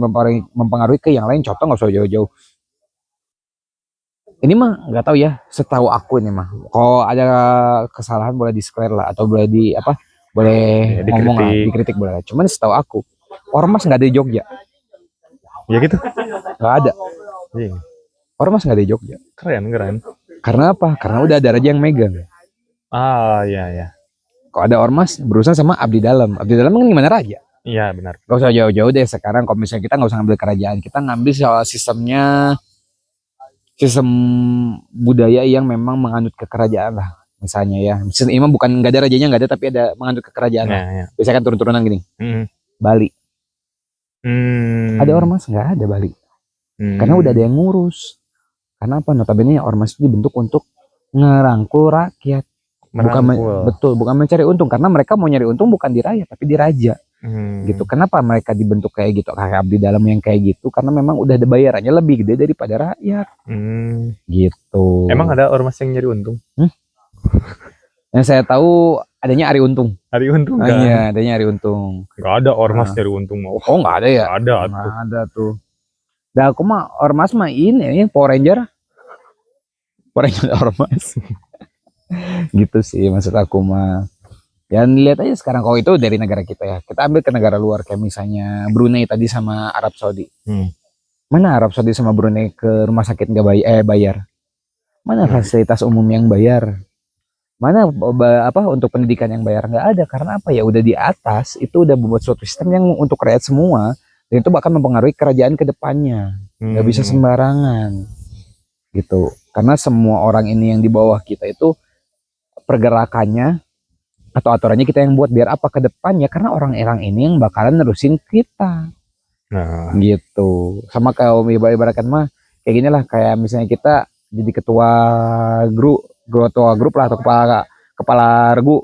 mempengaruhi ke yang lain. Contoh nggak usah jauh-jauh. Ini mah nggak tahu ya, setahu aku ini mah. Kalau ada kesalahan boleh di-share lah, atau boleh boleh ngomong lah, dikritik boleh. Cuman setahu aku, ormas nggak ada di Jogja. Ya gitu? Nggak ada. Ormas nggak ada di Jogja. Keren. Karena apa? Karena udah ada raja yang megang. Iya. Kok ada ormas berurusan sama abdi dalam. Abdi dalam kan gimana raja? Iya benar. Gak usah jauh-jauh deh sekarang. Kalau misalnya kita nggak usah ngambil kerajaan, kita ngambil soal sistem budaya yang memang menganut ke kerajaan lah. Misalnya ya, ini bukan nggak ada rajanya, nggak ada, tapi ada menganut ke kerajaan. Ya. Biasanya kan turun-turunan gini. Bali. Ada ormas? Nggak ada Bali. Karena udah ada yang ngurus. Karena apa? Notabene ormas itu dibentuk untuk ngerangkul rakyat. Merangkul. Betul, bukan mencari untung, karena mereka mau nyari untung bukan di rakyat tapi di raja. Gitu. Kenapa mereka dibentuk kayak gitu, kayak abdi dalam yang kayak gitu? Karena memang udah ada bayarannya lebih gede daripada rakyat. Gitu. Emang ada ormas yang nyari untung? Yang saya tahu adanya Ari Untung. Ari Untung kan? Iya, adanya Ari Untung. Gak ada ormas nyari untung mau. Oh, nggak ada ya? Nggak ada tuh. Dah aku mah ormas mah ini Power Ranger. Power Ranger ormas. Gitu sih maksud aku mah. Dan lihat aja sekarang, kalau itu dari negara kita ya, kita ambil ke negara luar kayak misalnya Brunei tadi sama Arab Saudi. Mana Arab Saudi sama Brunei ke rumah sakit nggak bayar? Mana fasilitas umum yang bayar? Mana untuk pendidikan yang bayar? Nggak ada. Karena apa ya, udah di atas itu udah membuat suatu sistem yang untuk rakyat semua, dan itu bahkan mempengaruhi kerajaan ke depannya. Nggak bisa sembarangan gitu, karena semua orang ini yang di bawah kita itu pergerakannya atau aturannya kita yang buat, biar apa ke depannya, karena orang-orang ini yang bakalan nerusin kita. Gitu. Sama kayak ibaratkan mah kayak gini lah, kayak misalnya kita jadi ketua grup lah, atau kepala regu.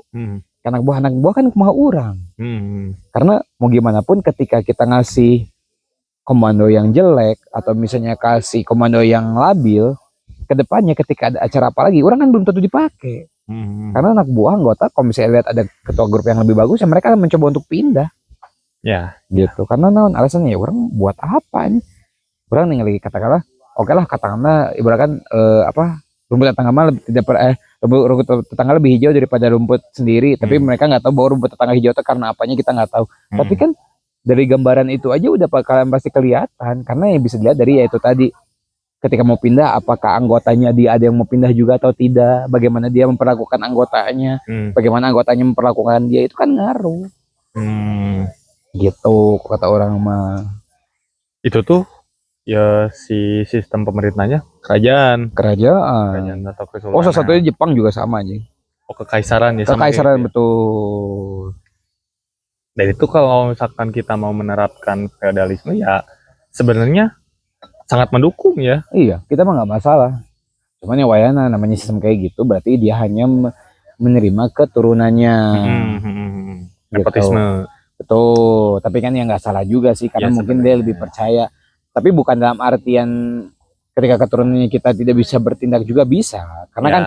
Anak buah kan kumaha orang. Karena mau gimana pun ketika kita ngasih komando yang jelek atau misalnya kasih komando yang labil, kedepannya ketika ada acara apa lagi, orang kan belum tentu dipakai. Karena anak buah anggota, kalau misalnya lihat ada ketua grup yang lebih bagus, ya mereka akan mencoba untuk pindah. Ya, gitu. Karena naon alasannya, ya orang buat apa nih? Orang nih lagi katakanlah, oke lah katakanlah ibaratkan rumput tetangga mah rumput tetangga lebih hijau daripada rumput sendiri, tapi mereka nggak tahu bahwa rumput tetangga hijau itu karena apanya, kita nggak tahu. Tapi kan dari gambaran itu aja udah kalian pasti kelihatan, karena yang bisa dilihat dari yaitu tadi, ketika mau pindah, apakah anggotanya dia ada yang mau pindah juga atau tidak, bagaimana dia memperlakukan anggotanya, bagaimana anggotanya memperlakukan dia, itu kan ngaruh. Gitu kata orang mah. Itu tuh ya si sistem pemerintahnya kerajaan atau kesultanan. Oh, salah satunya Jepang juga sama aja. Oh, kekaisaran ya. Kekaisaran betul. Dan itu kalau misalkan kita mau menerapkan feodalisme, ya sebenarnya sangat mendukung ya. Iya, kita mah nggak masalah. Cuman ya wayana namanya sistem kayak gitu, berarti dia hanya menerima keturunannya. Nepotisme. Betul. Tapi kan ya nggak salah juga sih, karena mungkin dia lebih percaya. Tapi bukan dalam artian ketika keturunannya kita tidak bisa bertindak, juga bisa. Karena kan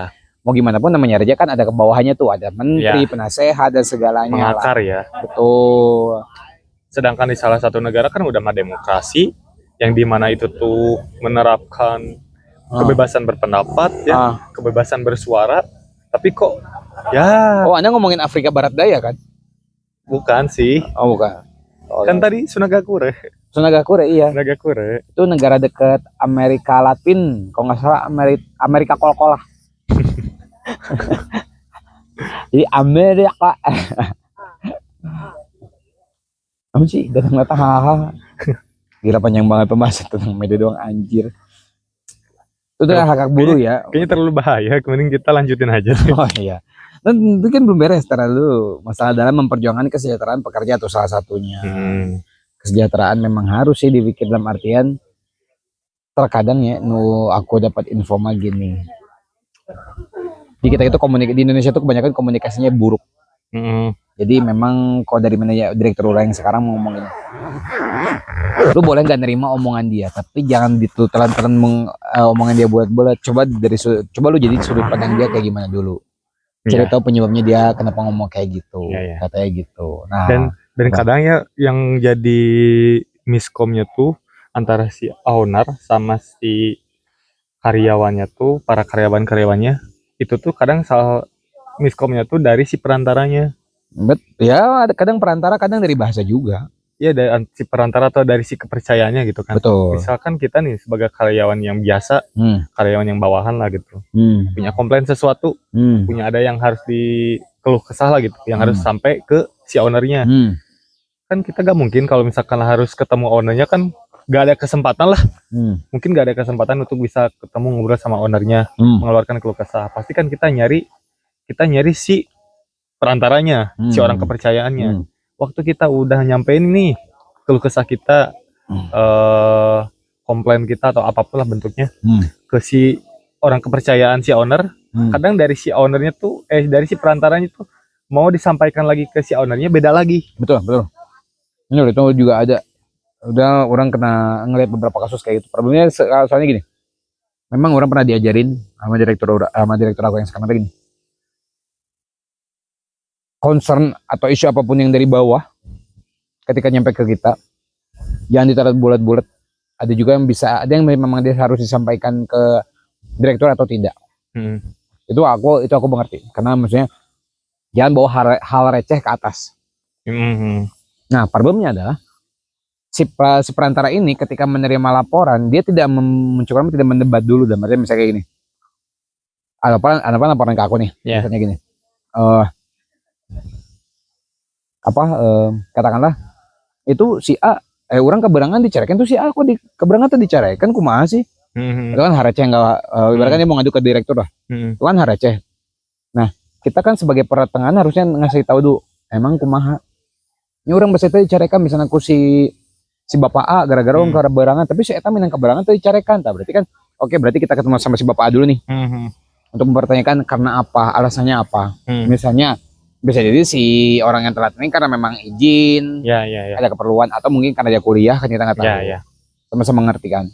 mau gimana pun namanya raja kan ada ke bawahnya tuh, ada menteri, penasehat dan segalanya. Pengakar ya. Betul. Sedangkan di salah satu negara kan udah mah demokrasi, yang dimana itu tuh menerapkan kebebasan berpendapat ya, kebebasan bersuara, tapi kok ya. Oh, Anda ngomongin Afrika Barat Daya kan? Bukan sih. Oh, bukan. Kan tadi Sunagakure. Iya. Sunagakure itu negara dekat Amerika Latin, kalau nggak salah Amerika Kol-Kolah. Jadi Amerika. Apa sih datang-datang hahaha. Gila panjang banget pembahasan tentang media doang, anjir. Itu udah hak buruh ya. Kayaknya terlalu bahaya, kemudian kita lanjutin aja. Oh iya. Dan itu kan belum beres, terlalu masalah dalam memperjuangkan kesejahteraan pekerja atau salah satunya. Kesejahteraan memang harus sih dipikir dalam artian, terkadang ya, aku dapat info mah gini. Di kita itu di Indonesia itu kebanyakan komunikasinya buruk. Jadi memang kalau dari mana ya direktur orang yang sekarang mau ngomongin, lu boleh nggak nerima omongan dia, tapi jangan ditelan-telan omongan dia buat-buat. Coba lu jadi sudut pandang dia kayak gimana dulu. Cari tahu penyebabnya dia kenapa ngomong kayak gitu, katanya gitu. Nah, dan kadang ya yang jadi miskomnya tuh antara si owner sama si karyawannya tuh, para karyawannya itu tuh kadang salah miskomnya tuh dari si perantaranya. Ya, kadang perantara, kadang dari bahasa juga. Ya, dari si perantara atau dari si kepercayaannya gitu kan. Betul. Misalkan kita nih sebagai karyawan yang biasa, karyawan yang bawahan lah gitu, punya komplain sesuatu, punya ada yang harus dikeluh kesah lah gitu, yang harus sampai ke si ownernya. Kan kita gak mungkin kalau misalkan harus ketemu ownernya, kan gak ada kesempatan lah. Mungkin gak ada kesempatan untuk bisa ketemu ngobrol sama ownernya, mengeluarkan keluh kesah. Pasti kan kita nyari si perantaranya, si orang kepercayaannya. Waktu kita udah nyampein nih keluh kesah kita, komplain kita atau apapun lah bentuknya, ke si orang kepercayaan si owner, kadang dari si ownernya tuh dari si perantaranya tuh mau disampaikan lagi ke si ownernya beda lagi. Betul. Ini itu juga ada. Udah orang kena ngeliat beberapa kasus kayak gitu. Problemnya soalnya gini. Memang orang pernah diajarin sama direktur aku yang sekarang gini. Concern atau isu apapun yang dari bawah ketika nyampe ke kita jangan ditaruh bulat-bulat. Ada juga yang ada yang memang dia harus disampaikan ke direktur atau tidak. Itu aku mengerti karena maksudnya jangan bawa hal receh ke atas. Nah, problemnya adalah si perantara ini ketika menerima laporan dia tidak tidak mendebat dulu, dan maksudnya misalnya kayak gini. Ada laporan ke aku nih, misalnya gini. Katakanlah itu si A orang keberangan diceraikan tuh si A kok keberangan tuh diceraikan kumaha sih? Itu kan hal receh, enggak ibaratkan dia mau ngadu ke direktur lah. Itu kan hal receh. Nah, kita kan sebagai pertengahan harusnya ngasih tahu dulu emang kumaha. Ini orang beserta diceraikan misalnya aku si Bapak A gara-gara orang keberangan, tapi si Eta minang keberangan tuh diceraikan. Berarti kan oke, berarti kita ketemu sama si Bapak A dulu nih. Untuk mempertanyakan karena apa, alasannya apa. Misalnya bisa jadi si orang yang telat ini karena memang izin, ada keperluan, atau mungkin karena dia kuliah kan kita nggak tahu. Sama-sama mengerti kan.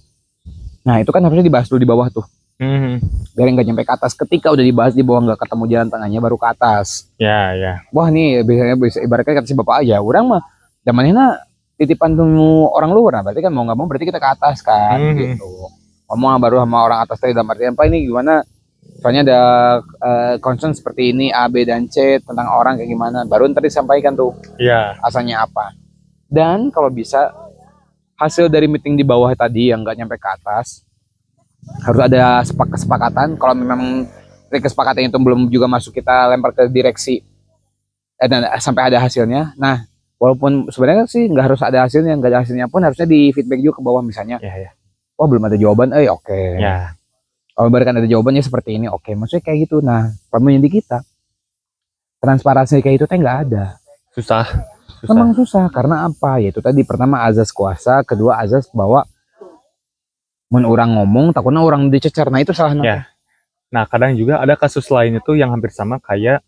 Nah itu kan harusnya dibahas dulu di bawah tuh, biar nggak nyampe ke atas. Ketika udah dibahas di bawah nggak ketemu jalan tengahnya baru ke atas. Wah nih biasanya ibaratnya kata si Bapak aja, orang mah zamannya titipan tunggu orang luar, nah berarti kan mau nggak mau berarti kita ke atas kan, gitu. Ngomong baru sama orang atas tadi dalam artian apa ini gimana? Soalnya ada concern seperti ini A, B, dan C tentang orang kayak gimana. Baru ntar disampaikan tuh asalnya apa. Dan kalau bisa hasil dari meeting di bawah tadi yang nggak nyampe ke atas harus ada kesepakatan. Kalau memang dari kesepakatan itu belum juga masuk, kita lempar ke direksi dan sampai ada hasilnya. Nah walaupun sebenarnya sih nggak harus ada hasilnya, nggak ada hasilnya pun harusnya di feedback juga ke bawah misalnya. Oh belum ada jawaban, oke. Kalau berikan ada jawabannya seperti ini, oke, maksudnya kayak gitu. Nah, problemnya di kita transparansi kayak itu nggak ada. Susah. Memang susah karena apa? Yaitu tadi pertama azas kuasa, kedua azas bahwa mun orang ngomong takutnya orang dicecer. Nah itu salah. Nah kadang juga ada kasus lain itu yang hampir sama kayak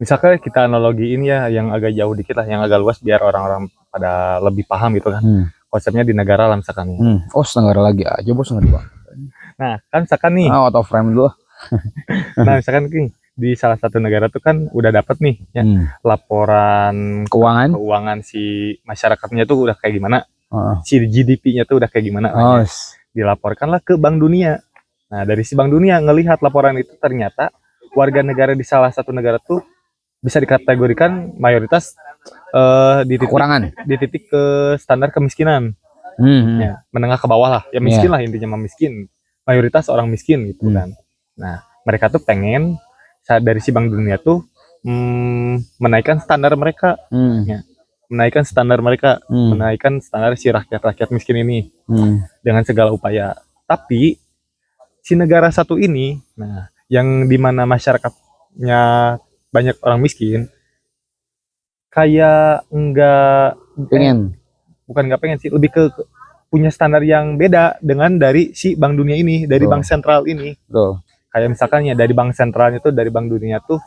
misalkan kita analogiin ya yang agak jauh dikit lah, yang agak luas biar orang-orang pada lebih paham gitu kan. Konsepnya di negara lah misalkan. Oh negara lagi aja bos, ngeri banget. Nah kan misalkan nih out of frame dulu. Nah misalkan di salah satu negara tuh kan udah dapat nih laporan keuangan si masyarakatnya tuh udah kayak gimana, si GDP-nya tuh udah kayak gimana, dilaporkanlah ke Bank Dunia. Nah dari si Bank Dunia ngelihat laporan itu ternyata warga negara di salah satu negara tuh bisa dikategorikan mayoritas di titik ke standar kemiskinan, menengah ke bawah lah, ya miskin lah intinya, miskin. Mayoritas orang miskin gitu kan. Nah mereka tuh pengen dari si Bank Dunia tuh menaikkan standar mereka, menaikkan standar si rakyat miskin ini dengan segala upaya. Tapi si negara satu ini, nah yang dimana masyarakatnya banyak orang miskin, kayak bukan nggak pengen sih, lebih ke punya standar yang beda dengan dari si Bank Dunia ini, dari Bank Sentral ini. Kayak misalkan ya dari Bank Sentralnya tuh, dari Bank Dunia tuh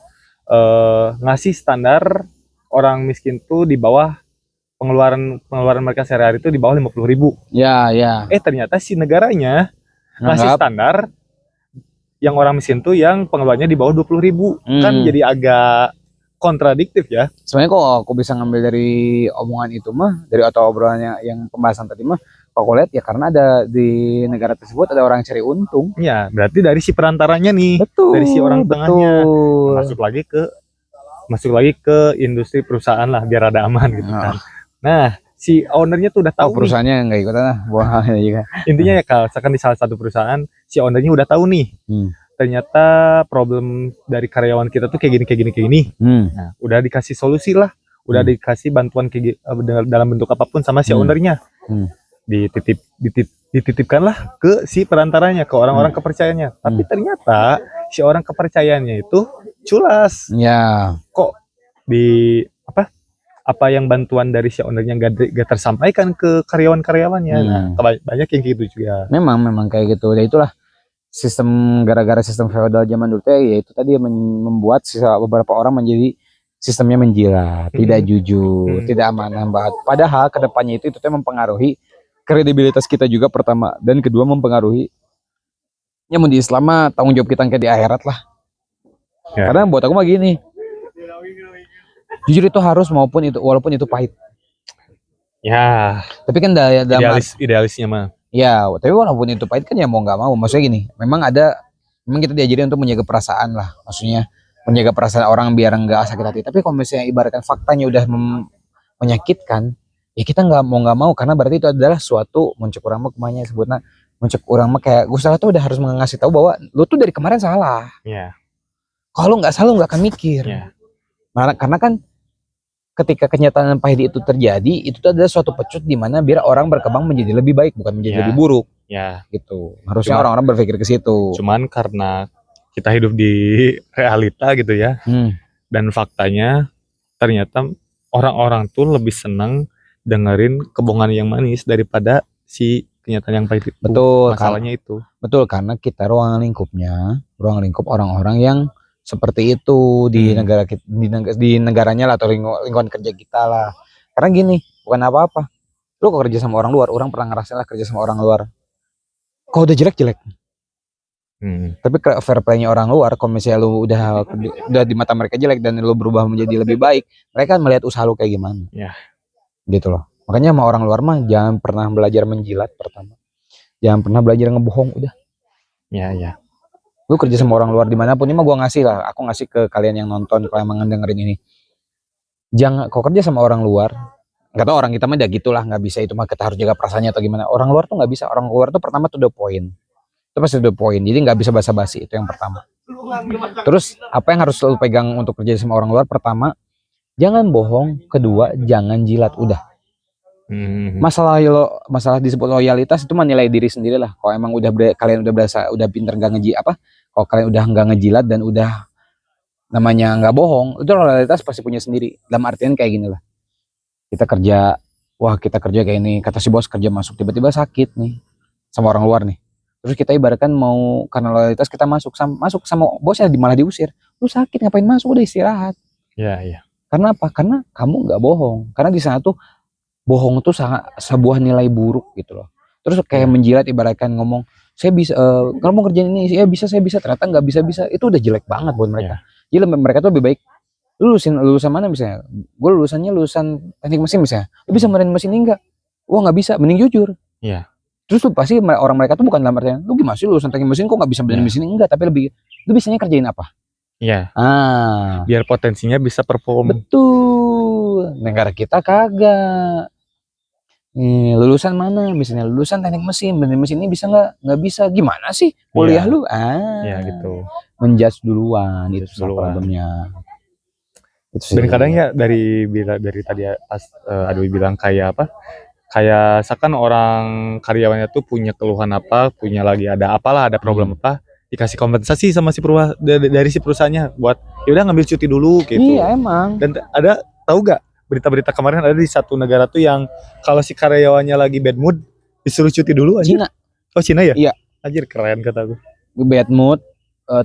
ngasih standar orang miskin tuh di bawah pengeluaran mereka sehari-hari tuh di bawah 50.000. Ternyata si negaranya ngasih standar yang orang miskin tuh yang pengeluarannya di bawah 20.000. Kan jadi agak kontradiktif ya. Sebenarnya kok aku bisa ngambil dari omongan itu mah, dari atau obrolannya yang pembahasan tadi mah, aku lihat ya karena ada di negara tersebut ada orang cari untung. Ya, berarti dari si perantaranya nih, dari si orang tengahnya masuk lagi ke industri perusahaan lah biar ada aman gitu kan. Nah, si ownernya tuh udah tahu perusahaannya nggak ikutan lah, buahnya juga. Intinya ya kalau misalkan di salah satu perusahaan si ownernya udah tahu nih. Ternyata problem dari karyawan kita tuh kayak gini. Nah, udah dikasih solusi lah, udah dikasih bantuan dalam bentuk apapun sama si ownernya. Dititipkanlah ke si perantaranya, ke orang-orang kepercayaannya. Tapi ternyata si orang kepercayaannya itu culas. Kok apa yang bantuan dari si ownernya gak tersampaikan ke karyawan-karyawannya. Nah, banyak yang gitu juga. Memang kayak gitu. Dan itulah gara-gara sistem feodal zaman dulu teh ya itu tadi membuat beberapa orang menjadi sistemnya menjilat, tidak jujur, tidak amanah banget. Padahal kedepannya itu teh mempengaruhi kredibilitas kita juga pertama, dan kedua mempengaruhi ya di Islam mah tanggung jawab kita kayak di akhirat lah. Karena buat aku mah gini, jujur itu harus walaupun itu pahit. Ya. Tapi kan Idealisnya mah. Ya, tapi walaupun itu pahit kan ya mau nggak mau. Maksudnya gini, memang kita diajarin untuk menjaga perasaan lah. Maksudnya menjaga perasaan orang biar nggak sakit hati. Tapi kalau misalnya ibaratkan faktanya udah menyakitkan, ya kita nggak mau karena berarti itu adalah suatu muncul orang mah kemanya sebutnya muncul orang mah kayak gue salah tuh udah harus ngasih tahu bahwa lu tuh dari kemarin salah. Iya. Kalau nggak salah nggak akan mikir. Iya. Karena kan ketika kenyataan pahit itu terjadi, itu adalah suatu pecut di mana biar orang berkembang menjadi lebih baik, bukan menjadi lebih buruk. Ya. Gitu. Harusnya orang-orang berpikir ke situ. Cuman karena kita hidup di realita gitu ya, dan faktanya ternyata orang-orang tuh lebih senang dengerin kebohongan yang manis daripada si kenyataan yang pahit itu. Betul. Masalahnya itu. Betul, karena kita ruang lingkup orang-orang yang seperti itu di negara kita, di negaranya lah atau lingkungan kerja kita lah. Karena gini, bukan apa-apa. Lu kok kerja sama orang luar, orang pernah ngerasain lah kerja sama orang luar. Kok udah jelek. Tapi fair play-nya orang luar, kalau misalnya lu udah di mata mereka jelek dan lu berubah menjadi lebih baik, mereka melihat usaha lu kayak gimana. Ya. Gitu loh. Makanya sama orang luar mah jangan pernah belajar menjilat pertama. Jangan pernah belajar ngebohong udah. Ya. Lu kerja sama orang luar dimanapun, ini mah gue ngasih lah, aku ngasih ke kalian yang nonton kalau emang dengerin ini, jangan kau kerja sama orang luar, nggak tahu orang kita mah udah gitulah, nggak bisa itu mah kita harus jaga perasaannya atau gimana. Orang luar tuh nggak bisa, orang luar tuh pertama tuh the point, itu pasti the point, jadi nggak bisa basa-basi, itu yang pertama. Terus apa yang harus selalu pegang untuk kerja sama orang luar? Pertama, jangan bohong, kedua jangan jilat, udah. Masalah disebut loyalitas itu mah nilai diri sendiri lah. Kalau emang kalian udah pinter kalau kalian udah nggak ngejilat dan udah namanya nggak bohong, itu loyalitas pasti punya sendiri. Dalam artian kayak gini lah, kita kerja kayak ini, kata si bos kerja masuk, tiba-tiba sakit nih sama orang luar nih, terus kita ibaratkan mau karena loyalitas kita masuk sama bosnya malah diusir, lu sakit ngapain masuk, udah istirahat. Ya. Karena apa? Karena kamu nggak bohong, karena di sana tuh bohong tuh sangat sebuah nilai buruk gitu loh. Terus kayak menjilat ibaratkan ngomong saya bisa kalau mau kerjain ini saya bisa ternyata nggak bisa, itu udah jelek banget buat mereka. Jadi mereka tuh lebih baik lulusan mana misalnya, gue lulusan teknik mesin misalnya, lu bisa mesin mesin ini enggak? Wah nggak bisa, mending jujur. Iya. Terus tuh pasti orang mereka tuh bukan dalam artian lu gimana sih lulusan teknik mesin kok nggak bisa mesin mesin, enggak, tapi lebih lu bisanya kerjain apa? Iya. Biar potensinya bisa perform. Betul. Negara kita kagak. Lulusan mana misalnya, lulusan teknik mesin ini bisa nggak bisa, gimana sih kuliah lu ya gitu, menjudge duluan, itu problemnya itu sih. Dan kadang ya dari tadi pas Adwi bilang kayak apa, kayak seakan orang karyawannya tuh punya keluhan apa, punya lagi ada problem apa, dikasih kompensasi sama dari si perusahaannya buat ya udah ngambil cuti dulu gitu. Iya emang. Dan ada tahu gak berita-berita kemarin ada di satu negara tuh yang kalau si karyawannya lagi bad mood disuruh cuti dulu aja. Cina. Oh Cina ya? Iya. Anjir keren kata gue. Bad mood,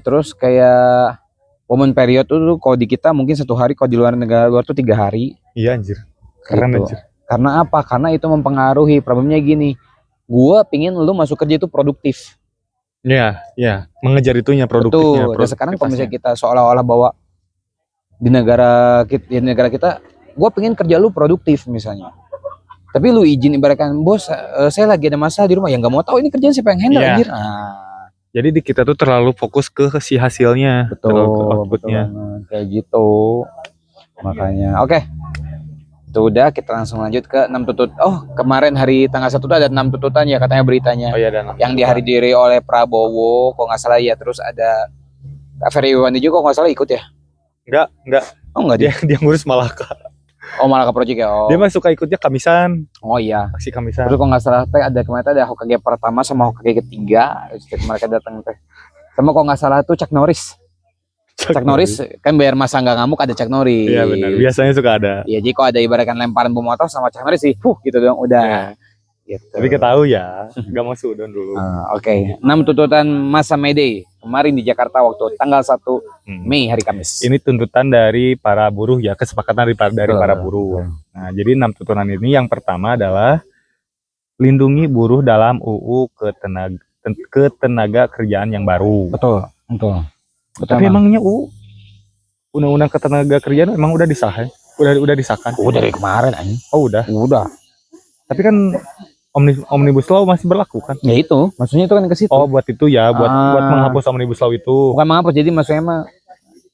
terus kayak momen period tuh kalau di kita mungkin 1 hari, kalau di negara luar tuh 3 hari. Iya anjir. Keren gitu. Anjir. Karena apa? Karena itu mempengaruhi. Problemnya gini, gua pingin lu masuk kerja itu produktif. Iya. Mengejar itunya produktifnya. Betul. Dan sekarang kalau misalnya kita seolah-olah bahwa di negara kita gue pengen kerja lu produktif misalnya, tapi lu izin ibaratkan bos saya lagi ada masalah di rumah, yang nggak mau tahu ini kerjaan siapa yang handle anjir. Jadi di kita tuh terlalu fokus ke si hasilnya, betul kayak gitu. Makanya oke. Itu udah, kita langsung lanjut ke 6 tutut. Oh kemarin hari tanggal 1 tuh ada 6 tuntutan ya katanya beritanya. Oh iya ada 6. Yang dihadiri oleh Prabowo kok nggak salah ya, terus ada Kak Ferry Iwandi juga kok nggak salah ikut ya. Enggak. Oh enggak dia ngurus malah Oh malah ke project ya. Dia mah suka ikutnya Kamisan. Oh iya. Aksi Kamisan. Terus kalau nggak salah teh ada kemarin ada Hokage pertama sama Hokage ketiga. Mereka datang teh. Sama kalau nggak salah tuh Chuck Norris. Chuck Norris kan biar masa nggak ngamuk ada Chuck Norris. Iya benar. Biasanya suka ada. Iya jadi kalau ada ibaratkan lemparan bom motor sama Chuck Norris sih, gitu dong udah. Gitu. Tapi ketahui ya, nggak mau sudon dulu. Oke. 6 tuntutan masa May Day kemarin di Jakarta waktu tanggal 1 Mei hari Kamis. Ini tuntutan dari para buruh ya, kesepakatan dari para buruh. Nah, jadi 6 tuntutan ini yang pertama adalah lindungi buruh dalam UU ketenaga kerjaan yang baru. Betul. Tapi emangnya Undang-Undang Ketenaga Kerjaan emang udah disah ya? Udah disahkan? Udah dari kemarin aja. Oh udah. Tapi kan Omnibus Law masih berlaku kan? Ya itu, maksudnya itu kan ke situ. Oh buat itu ya, buat menghapus Omnibus Law itu. Bukan menghapus, jadi maksudnya mah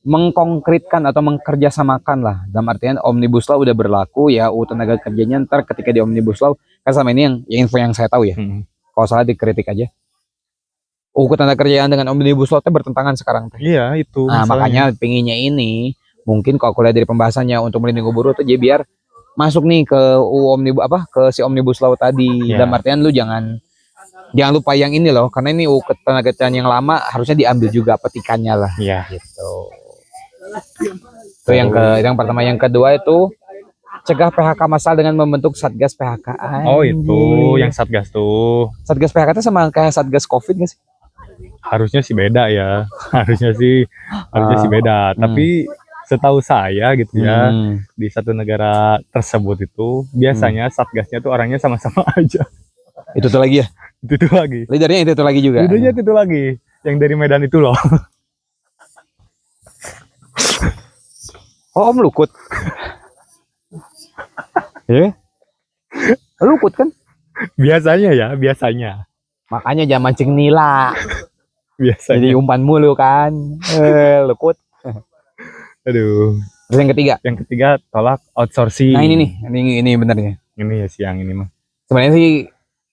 mengkonkretkan atau mengkerjasamakan lah. Dalam artian Omnibus Law udah berlaku ya, UU tenaga kerjanya ntar ketika di Omnibus Law, kan selama ini yang info yang saya tahu ya. Kalau salah dikritik aja. UU tenaga kerjaan dengan Omnibus Law itu bertentangan sekarang. Iya itu. Nah makanya pinginnya ini mungkin kalau aku lihat dari pembahasannya untuk melindungi buruh tuh jadi biar masuk nih ke ke si Omnibus Law tadi. Dalam artian lu jangan lupa yang ini loh, karena ini UU ketenaga kerjaan yang lama harusnya diambil juga petikannya lah. Iya. Gitu. Itu yang pertama, yang kedua itu cegah PHK massal dengan membentuk Satgas PHK. Oh itu yang Satgas tuh. Satgas PHK itu sama kayak Satgas Covid nggak sih? Harusnya sih beda ya. harusnya sih beda. Tapi setahu saya gitu ya, di satu negara tersebut itu biasanya Satgasnya tuh orangnya sama-sama aja. Itu tuh lagi ya? Itu lagi. Leadernya itu lagi juga? Leadernya itu lagi. Yang dari Medan itu loh. Oh Om Lukut? Ya? Lukut kan? Biasanya. Makanya jangan mancing nila. Biasanya. Jadi umpan mulu kan. Lukut. Aduh. Terus yang ketiga tolak outsourcing. Nah ini benernya. Ini ya siang ini mah. Sebenarnya sih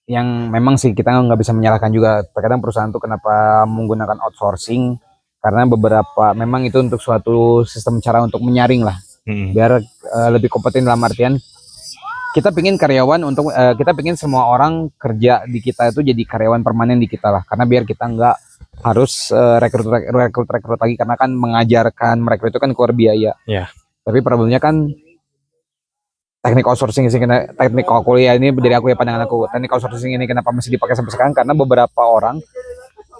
yang memang sih kita nggak bisa menyalahkan juga. Terkadang perusahaan tuh kenapa menggunakan outsourcing, karena beberapa memang itu untuk suatu sistem cara untuk menyaring lah. Biar lebih kompeten dalam artian kita pingin karyawan kita pingin semua orang kerja di kita itu jadi karyawan permanen di kita lah, karena biar kita nggak harus rekrut lagi, karena kan mengajarkan mereka itu kan keluar biaya. Yeah. Tapi problemnya kan teknik outsourcing kuliah ini dari aku ya, pandangan aku, teknik outsourcing ini kenapa masih dipakai sampai sekarang, karena beberapa orang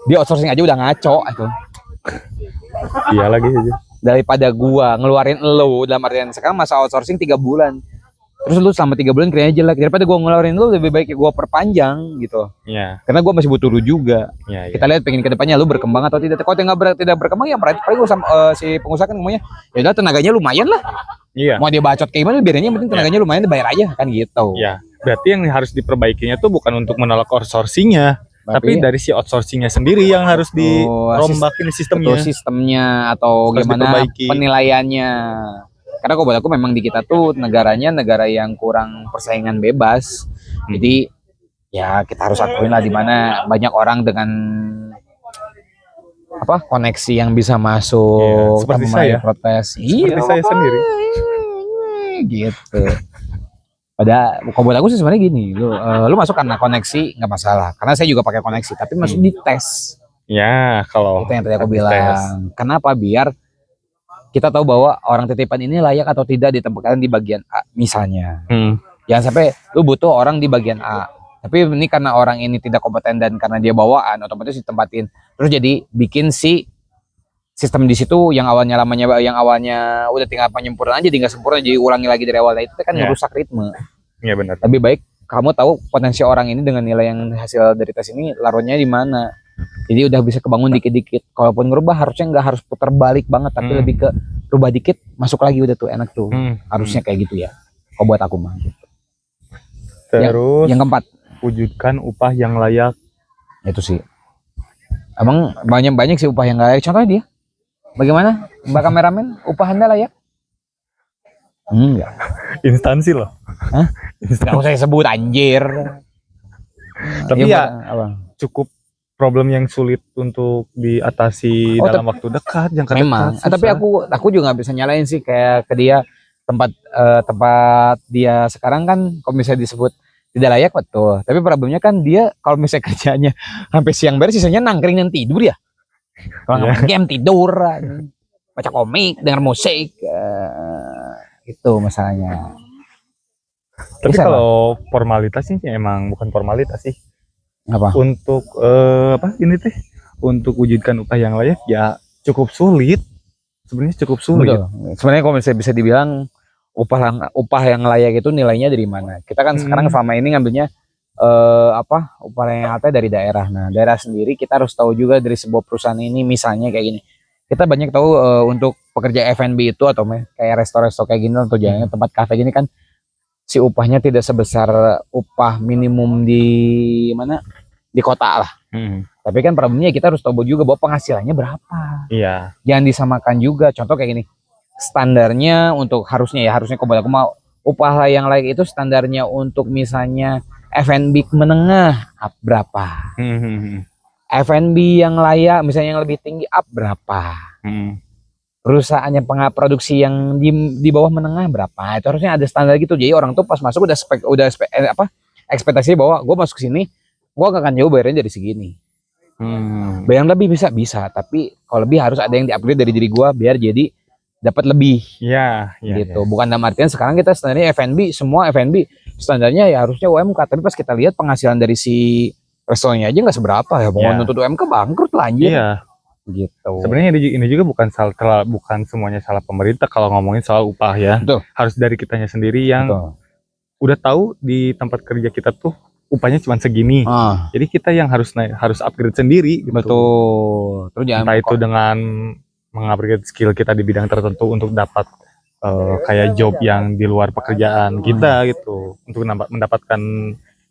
di outsourcing aja udah ngaco itu. Iya lagi aja. Daripada gua ngeluarin lo, dalam artian sekarang masa outsourcing 3 bulan. Terus lu selama 3 bulan kerjanya jelek, daripada gua ngeluarin lu lebih baik gua perpanjang gitu. Iya. Karena gua masih butuh lu juga. Iya. Kita lihat pengen ke depannya lu berkembang atau tidak. Kalau tidak berkembang ya paling gua sama si pengusaha kan ngomongnya, ya udah tenaganya lumayan lah. Iya. Mau dia bacot kayak gimana biarin, yang penting tenaganya lumayan, dibayar aja kan gitu. Iya. Berarti yang harus diperbaikinya tuh bukan untuk menolak outsourcingnya, tapi dari si outsourcingnya sendiri yang harus dirombakin sistemnya. Sistemnya atau harus gimana diperbaiki. Penilaiannya. Karena kalau buat aku memang di kita tuh negaranya negara yang kurang persaingan bebas. Jadi ya kita harus akuin lah, dimana banyak orang dengan koneksi yang bisa masuk, seperti saya protes. Seperti saya sendiri gitu. Pada kalau buat aku sih sebenarnya gini, lu masuk karena koneksi nggak masalah, karena saya juga pakai koneksi, tapi masuk di tes. Ya, kalau itu yang tadi aku bilang. Kenapa? Biar kita tahu bahwa orang titipan ini layak atau tidak ditempatkan di bagian A misalnya. Jangan sampai lu butuh orang di bagian A, tapi ini karena orang ini tidak kompeten dan karena dia bawaan, otomatis ditempatin. Terus jadi bikin si sistem di situ yang awalnya udah tinggal penyempurnaan aja, nggak sempurna, jadi ulangi lagi dari awal. Nah, itu kan merusak ritme. Iya benar. Lebih baik kamu tahu potensi orang ini dengan nilai yang hasil dari tes ini larunya di mana. Jadi udah bisa kebangun dikit-dikit. Kalaupun ngerubah harusnya nggak harus putar balik banget, tapi lebih ke rubah dikit, masuk lagi udah tuh enak tuh. Harusnya kayak gitu ya. Kalau buat aku mah. Gitu. Terus yang keempat, wujudkan upah yang layak. Itu sih. Emang banyak sih upah yang layak. Contohnya dia. Bagaimana Mbak kameramen, upah Anda layak? Enggak. Instansi loh. Hah? Nggak usah sebut anjir. Tapi cukup problem yang sulit untuk diatasi dalam waktu dekat, jangka memang dekat. Tapi aku juga nggak bisa nyalain sih kayak ke dia, tempat dia sekarang kan kalau misalnya disebut tidak layak, betul. Tapi problemnya kan dia kalau misalnya kerjanya sampai siang beres, sisanya nangkring dan tidur ya. Kalau nggak game tidur, baca komik, dengar musik, itu masalahnya. Tapi Bisa, kalau formalitas sih emang bukan formalitas sih. Apa? Untuk apa ini teh? Untuk wujudkan upah yang layak ya cukup sulit. Sebenarnya cukup sulit. Betul. Sebenarnya kalau misalnya bisa dibilang upah yang layak itu nilainya dari mana? Kita kan sekarang selama ini ngambilnya upah yang nyata dari daerah. Nah, daerah sendiri kita harus tahu juga dari sebuah perusahaan ini misalnya kayak gini. Kita banyak tahu untuk pekerja F&B itu atau kayak resto-resto kayak gini atau jalan tempat kafe gini kan si upahnya tidak sebesar upah minimum di mana? Di kota lah. Tapi kan problemnya kita harus tahu juga bahwa penghasilannya berapa. Iya. Jangan disamakan juga. Contoh kayak gini. Standarnya untuk harusnya kalau aku mau upah yang layak itu standarnya untuk misalnya F&B menengah up berapa? F&B yang layak misalnya yang lebih tinggi up berapa? Perusahaannya produksi yang di bawah menengah berapa? Itu harusnya ada standar gitu. Jadi orang tuh pas masuk udah ekspektasi bahwa gue masuk sini gue gak akan jauh bayarnya dari segini. Bayar lebih bisa, tapi kalau lebih harus ada yang di-upgrade dari diri gue biar jadi dapat lebih. Iya, gitu. Bukan dalam artian sekarang kita standarnya F&B, semua F&B standarnya ya harusnya UMK, tapi pas kita lihat penghasilan dari si restorannya aja nggak seberapa ya. Mau nuntut UMK bangkrut lah anjir. Iya. Gitu. Sebenarnya ini juga bukan semuanya salah pemerintah kalau ngomongin soal upah ya. Betul. Harus dari kitanya sendiri yang udah tahu di tempat kerja kita tuh upahnya cuma segini. Jadi kita yang harus upgrade sendiri gitu. Betul. Terus entah itu dengan mengupgrade skill kita di bidang tertentu untuk dapat kayak job yang di luar pekerjaan kita gitu, untuk mendapatkan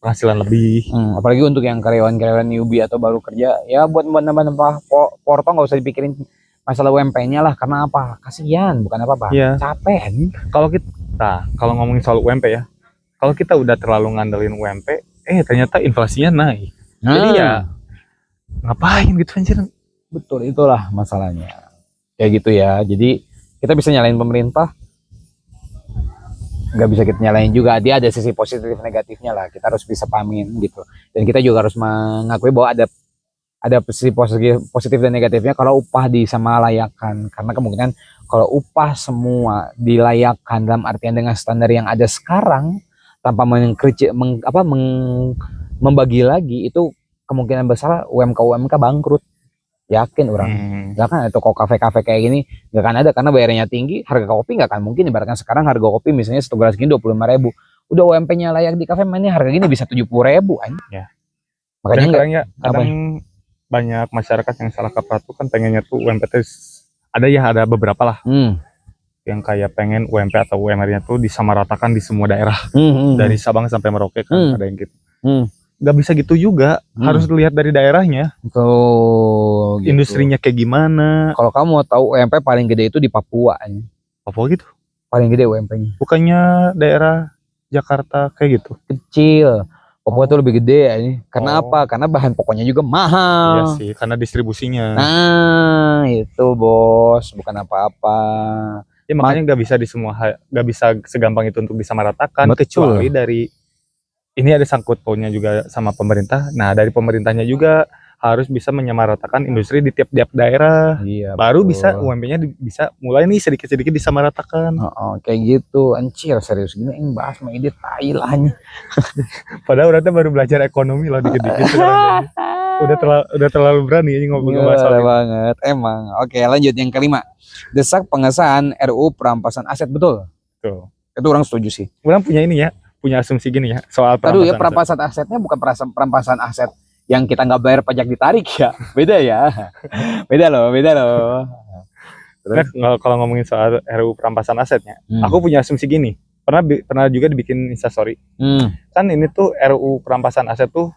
penghasilan lebih. Apalagi untuk yang karyawan newbie atau baru kerja, ya buat nambah porto nggak usah dipikirin masalah UMP-nya lah, karena apa? Kasihan, bukan apa-apa. Iya. Capek. Kalau ngomongin soal UMP ya, kalau kita udah terlalu ngandelin UMP, ternyata inflasinya naik. Jadi ya ngapain gitu anjir? Betul, itulah masalahnya. Kayak gitu ya. Jadi kita bisa nyalain pemerintah, nggak bisa kita nyalain juga. Dia ada sisi positif negatifnya lah. Kita harus bisa pahamin gitu. Dan kita juga harus mengakui bahwa ada sisi positif dan negatifnya kalau upah disamalayakan. Karena kemungkinan kalau upah semua dilayakkan dalam artian dengan standar yang ada sekarang tanpa membagi lagi, itu kemungkinan besar UMK bangkrut. Yakin orang. Gak kan ada toko kafe-kafe kayak gini, gak akan ada karena bayarnya tinggi. Harga kopi gak akan mungkin. Ibaratkan sekarang harga kopi misalnya 1 gelas gini 25.000. Udah UMP-nya layak di kafe, mainnya harga gini bisa 70.000 ya. Makanya kadang banyak masyarakat yang salah kaprah tuh kan pengennya tuh UMP ada beberapa lah yang kayak pengen UMP atau UMR-nya tuh disamaratakan di semua daerah, dari Sabang sampai Merauke kan ada yang gitu. Gak bisa gitu juga, harus dilihat dari daerahnya. Gitu. Industrinya kayak gimana. Kalau kamu mau tahu UMP paling gede itu di Papua. Papua gitu? Paling gede UMP-nya. Bukannya daerah Jakarta kayak gitu? Kecil. Papua tuh lebih gede ya. Karena apa? Karena bahan pokoknya juga mahal. Iya sih, karena distribusinya. Nah, itu bos, bukan apa-apa. Ya makanya nggak bisa segampang itu untuk disamaratakan. Kecuali dari ini ada sangkut pautnya juga sama pemerintah. Nah, dari pemerintahnya juga harus bisa menyamaratakan industri di tiap-tiap daerah. Iya, baru bisa UMP-nya bisa mulai nih sedikit-sedikit disamaratakan. Kayak gitu. Anjir, serius gini yang bahas mah ide tai lah. Padahal orangnya baru belajar ekonomi loh dikit-dikit. udah terlalu berani ini ngomong soal banget. Emang. Oke, lanjut yang kelima. Desak pengesahan RUU perampasan aset, betul? Tuh. Itu orang setuju sih. Orang punya ini ya. Punya asumsi gini ya soal perampasan asetnya bukan perampasan aset yang kita nggak bayar pajak ditarik ya, beda ya, beda loh. Terus kalau ngomongin soal RUU perampasan asetnya, aku punya asumsi gini, pernah juga dibikin instastory, kan ini tuh RUU perampasan aset tuh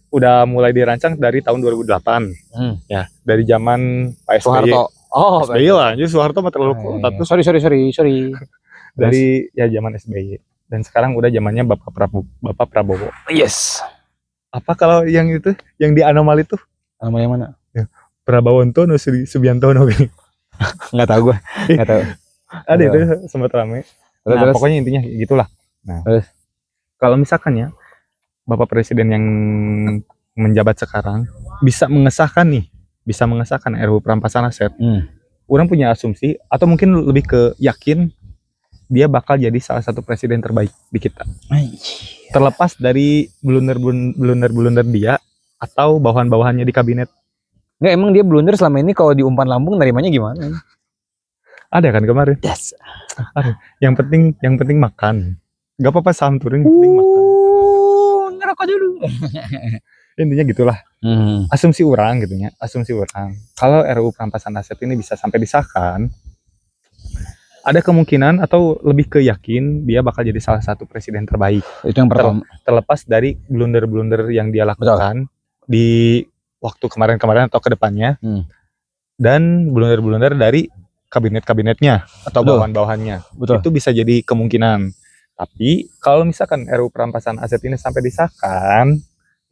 udah mulai dirancang dari tahun 2008, ya dari zaman Pak SBY. Soeharto. SBY lah, jadi Soeharto mah terlalu kuat tuh. Sorry. Dari zaman SBY, dan sekarang udah zamannya Bapak Prabowo. Yes. Apa kalau yang itu yang di anomali tuh? Anomali yang mana? Ya, Prabowo Subiantono gini. Nggak tahu gue. Nggak tahu. Ada itu sempat rame. Nah, pokoknya intinya gitulah. Nah, kalau misalkan ya Bapak Presiden yang menjabat sekarang bisa mengesahkan RUU perampasan aset, orang punya asumsi atau mungkin lebih ke yakin dia bakal jadi salah satu presiden terbaik di kita. Terlepas dari blunder dia atau bawahan-bawahannya di kabinet. Nggak, emang dia blunder selama ini kalau di umpan lambung nerimanya gimana? Ada kan kemarin? Yes. Ada. Yang penting makan. Gak apa-apa saham turun, yang penting makan. Ngerokok dulu. Intinya gitulah. Asumsi orang gitu ya. Asumsi orang. Kalau RUU perampasan aset ini bisa sampai disahkan, ada kemungkinan atau lebih ke yakin dia bakal jadi salah satu presiden terbaik. Itu yang pertama. Terlepas dari blunder-blunder yang dia lakukan di waktu kemarin-kemarin atau kedepannya, dan blunder-blunder dari kabinet-kabinetnya atau bawahan-bawahannya. Itu bisa jadi kemungkinan. Tapi kalau misalkan RUU perampasan aset ini sampai disahkan,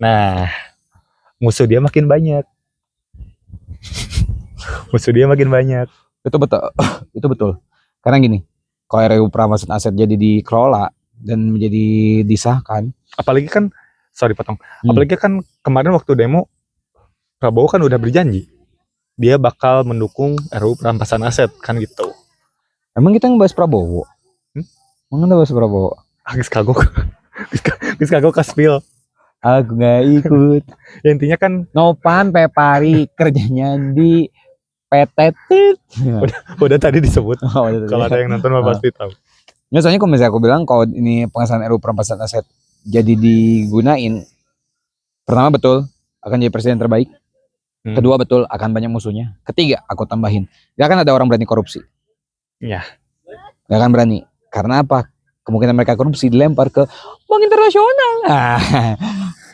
nah musuh dia makin banyak. Musuh dia makin banyak. Itu betul. Itu betul. Karena gini, kalau RUU perampasan aset jadi dikelola dan menjadi disahkan, apalagi kan, apalagi kan kemarin waktu demo Prabowo kan udah berjanji dia bakal mendukung RUU perampasan aset kan gitu. Emang kita ngebahas Prabowo? Emang kita bahas Prabowo? Agis kagok kaspil. Aku nggak ikut. Ya, intinya kan Nopan Pepari kerjanya di PT Tit. udah tadi disebut. Kalau ada yang nonton pasti tahu. Ya, soalnya kalau misalnya aku bilang kalau ini pengesahan RUU perampasan aset jadi digunain, pertama betul akan jadi presiden terbaik. Kedua betul akan banyak musuhnya. Ketiga aku tambahin, gak akan ada orang berani korupsi. Iya. Gak akan berani. Karena apa? Kemungkinan mereka korupsi dilempar ke bank internasional.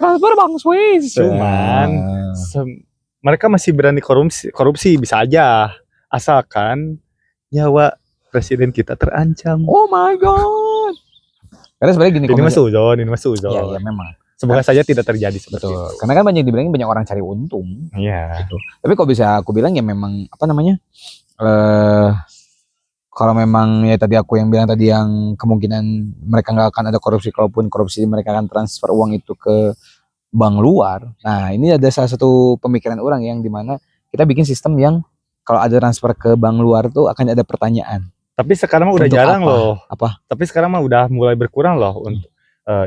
Transfer bank Swiss. Cuman mereka masih berani korupsi bisa aja, asalkan nyawa presiden kita terancam. Oh my god. Karena sebenarnya gini, ini masuk zon. Iya memang. Semoga saja tidak terjadi seperti itu. Karena kan banyak orang cari untung. Iya. Gitu. Tapi kok bisa aku bilang ya memang apa namanya? Kalau memang ya tadi aku yang bilang tadi yang kemungkinan mereka nggak akan ada korupsi, kalaupun korupsi mereka akan transfer uang itu ke bank luar. Nah ini ada salah satu pemikiran orang yang dimana kita bikin sistem yang kalau ada transfer ke bank luar tuh akan ada pertanyaan. Tapi sekarang mah udah jarang loh. Apa? Tapi sekarang mah udah mulai berkurang loh untuk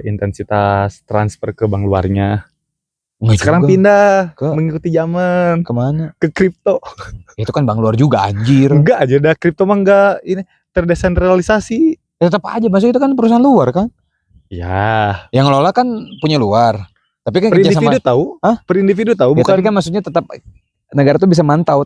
intensitas transfer ke bank luarnya. Sekarang pindah mengikuti zaman. Kemana? Ke kripto. Itu kan bank luar juga anjir. Enggak aja dah, kripto mah enggak ini terdesentralisasi. Ya, tetap aja maksudnya itu kan perusahaan luar kan? Ya. Yang ngelola kan punya luar. Tapi kan per individu tahu? Hah? Per individu tahu, ya, bukan. Tapi kan maksudnya tetap negara tuh bisa mantau.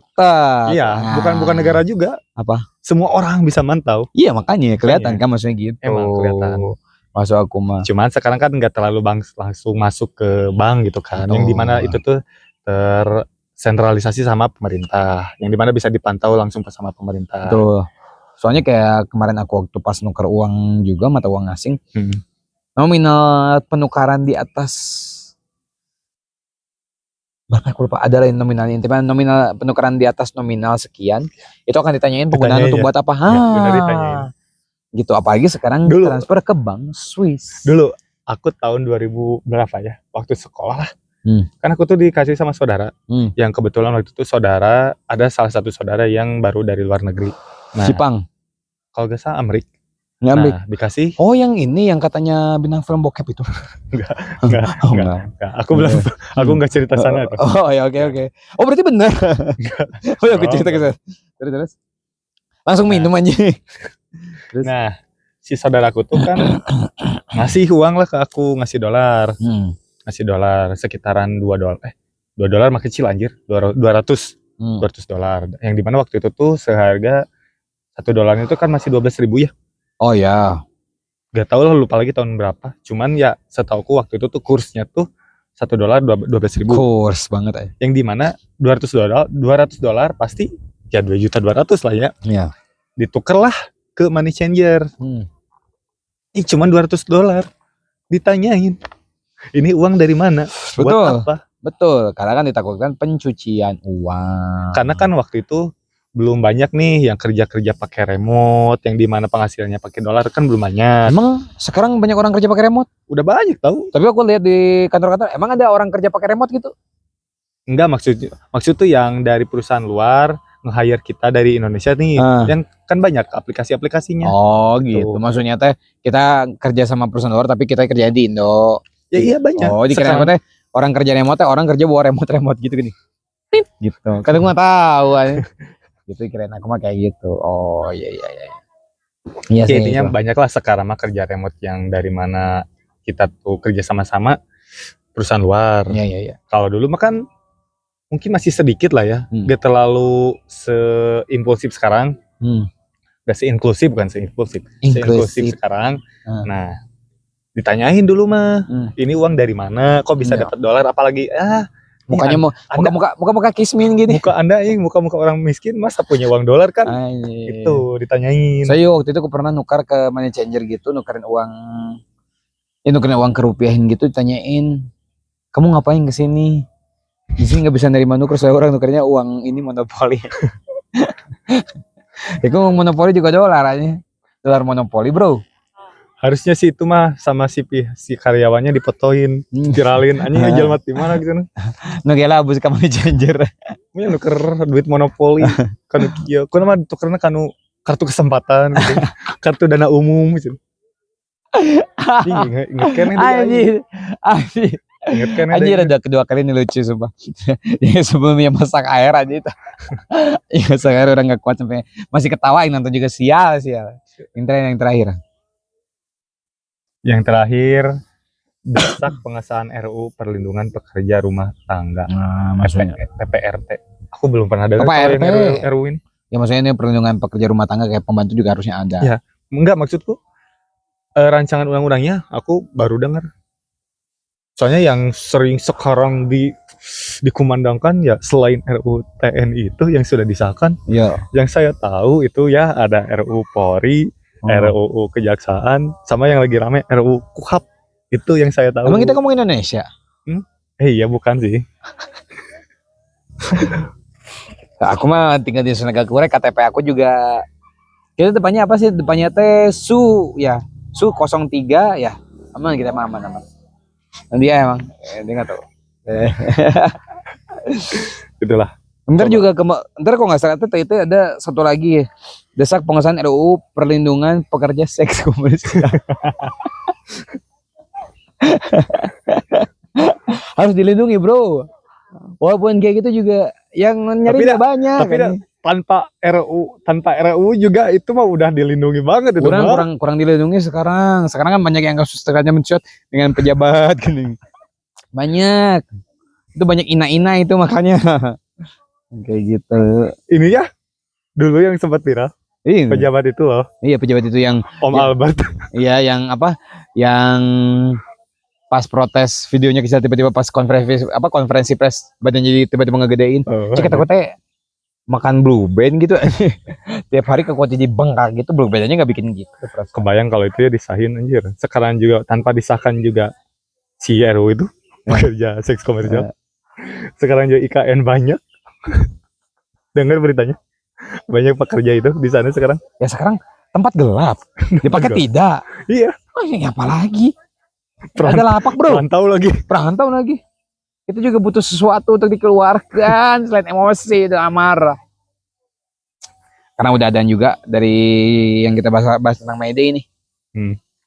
Iya, bukan negara juga. Apa? Semua orang bisa mantau. Iya, makanya kelihatan kan maksudnya gitu. Emang kelihatan. Masuk aku mah. Cuman sekarang kan nggak terlalu langsung masuk ke bank gitu kan. Yang dimana itu tuh tersentralisasi sama pemerintah. Yang dimana bisa dipantau langsung sama pemerintah. Betul. Soalnya kayak kemarin aku waktu pas nuker uang juga mata uang asing. Nominal penukaran di atas berapa aku lupa, ada lain nominalnya. Intinya nominal penukaran di atas nominal sekian. Itu akan ditanyain penggunaan untuk buat apa. Benar ditanyain. Gitu, apalagi sekarang dulu, transfer ke bank Swiss. Dulu aku tahun 2000 berapa ya, waktu sekolah lah. Kan aku tuh dikasih sama saudara, yang kebetulan waktu itu ada salah satu saudara yang baru dari luar negeri. Nah, Jepang. Kalau gak salah Amerika. Nah, dikasih. Oh, yang ini yang katanya bintang film bokep itu. Enggak. Aku belum, aku enggak cerita sana. Oh ya, oke. Oh, berarti benar. Oh ya, aku cerita ke sana. Terus. Langsung minum aja. Terus? Nah, si saudaraku tuh kan ngasih uang lah ke aku, ngasih dolar. Ngasih dolar sekitaran $2. $2 mah kecil anjir, 200 dolar. Yang dimana waktu itu tuh seharga $1 itu kan masih 12.000 ya. Oh ya. Gak tau lah, lupa lagi tahun berapa. Cuman ya setauku waktu itu tuh kursnya tuh $1 12.000. Kurs banget aja. Yang dimana $200 pasti ya 2.200.000 lah ya. Iya. Ditukar lah ke money changer. Cuman $200. Ditanyain, ini uang dari mana? Betul. Buat apa? Betul, karena kan ditakutkan pencucian uang. Karena kan waktu itu belum banyak nih yang kerja pakai remote, yang dimana penghasilannya pakai dolar kan belum banyak. Emang sekarang banyak orang kerja pakai remote? Udah banyak tahu. Tapi aku lihat di kantor-kantor, emang ada orang kerja pakai remote gitu? Enggak, maksud tuh yang dari perusahaan luar nge-hire kita dari Indonesia nih. Yang kan banyak aplikasi-aplikasinya. Oh gitu. Maksudnya teh kita kerja sama perusahaan luar tapi kita kerja di Indo. Ya iya banyak. Oh, dikira teh orang kerja remote, orang kerja bawa remote gitu gini. Gitu. Kan aku nggak tahu. Gitu kirain aku mah kayak gitu. Oh iya. Iya sih. Intinya banyak lah sekarang mah kerja remote yang dari mana kita tuh kerja sama-sama perusahaan luar. Iya. Kalau dulu mah kan mungkin masih sedikit lah ya, gak terlalu seimpulsif sekarang. Gak seinklusif, bukan seimpulsif. Seinklusif sekarang. Nah, ditanyain dulu mah, ini uang dari mana? Kok bisa dapat dolar? Apalagi mukanya muka kismin gitu. Muka orang miskin masa punya uang dolar kan? Itu ditanyain. Saya waktu itu aku pernah nukar ke money changer gitu, nukarin uang ke rupiahin gitu, ditanyain, kamu ngapain kesini? Di sini nggak bisa nerima nuker, soalnya orang nukernya uang ini monopoli. Itu monopoli juga dolar monopoli bro. Harusnya sih itu mah sama si karyawannya dipotoin, viralin, anjing ngejal mati mana gitu. Nugela abus ka money changer. Ini nuker duit monopoli, kanu kieu, kuna mah tukerna kanu kartu kesempatan gitu. Kartu dana umum gitu. Ingat kan anjir. Ingat kan anjir ada kedua kali ini lucu sumpah. Yang sebelumnya masak air aja itu. Yang masak air orang gak kuat sampai masih ketawain, nonton juga sial. Yang terakhir. Yang terakhir desak pengesahan RUU Perlindungan Pekerja Rumah Tangga. Maksudnya PPRT. Aku belum pernah dengar PPRT. RUU ini. Ya maksudnya ini perlindungan pekerja rumah tangga kayak pembantu juga harusnya ada. Ya, enggak maksudku rancangan undang-undangnya aku baru dengar. Soalnya yang sering sekarang dikumandangkan ya selain RUU TNI itu yang sudah disahkan. Ya. Yang saya tahu itu ya ada RUU Polri, RUU Kejaksaan, sama yang lagi rame RUU KUHP. Itu yang saya tahu. Emang kita ngomong Indonesia? Iya bukan sih. Aku mah tinggal di Senegal Kurek, KTP aku juga. Kita depannya apa sih? Depannya teh Su 03 ya. Aman kita mah aman. Dia emang dia nggak tahu. Itulah. Ntar kok nggak salah itu ada satu lagi, desak pengesahan RUU Perlindungan Pekerja Seks Komersial. Harus dilindungi bro. Walaupun kayak gitu juga yang nyari nggak banyak. Tapi kan? tanpa RUU juga itu mah udah dilindungi banget itu. Kurang dilindungi sekarang. Sekarang kan banyak yang kasus terkadang menshot dengan pejabat gini. Banyak. Itu banyak ina-ina itu makanya. Kayak gitu. Ini ya dulu yang sempat viral. Pejabat itu loh. Iya, pejabat itu yang Om Albert. Iya, yang apa? Yang pas protes videonya kisah tiba-tiba pas konferensi pers badan jadi tiba-tiba ngegedein. Cek kata makan blue band gitu. Tiap hari ke kota jadi bengkak gitu, blue band aja nggak bikin gitu. Kebayang kalau itu ya disahin anjir. Sekarang juga tanpa disahkan juga si RUU itu pekerja seks komersial. Sekarang juga IKN banyak. Dengar beritanya. Banyak pekerja itu di sana sekarang. Ya sekarang tempat gelap. Dipakai tidak. Iya. Oh ya apa lagi? Ada lapak bro. Perantau lagi. Itu juga butuh sesuatu untuk dikeluarkan selain emosi dan amarah. Karena udah ada juga dari yang kita bahas tentang Mayday ini.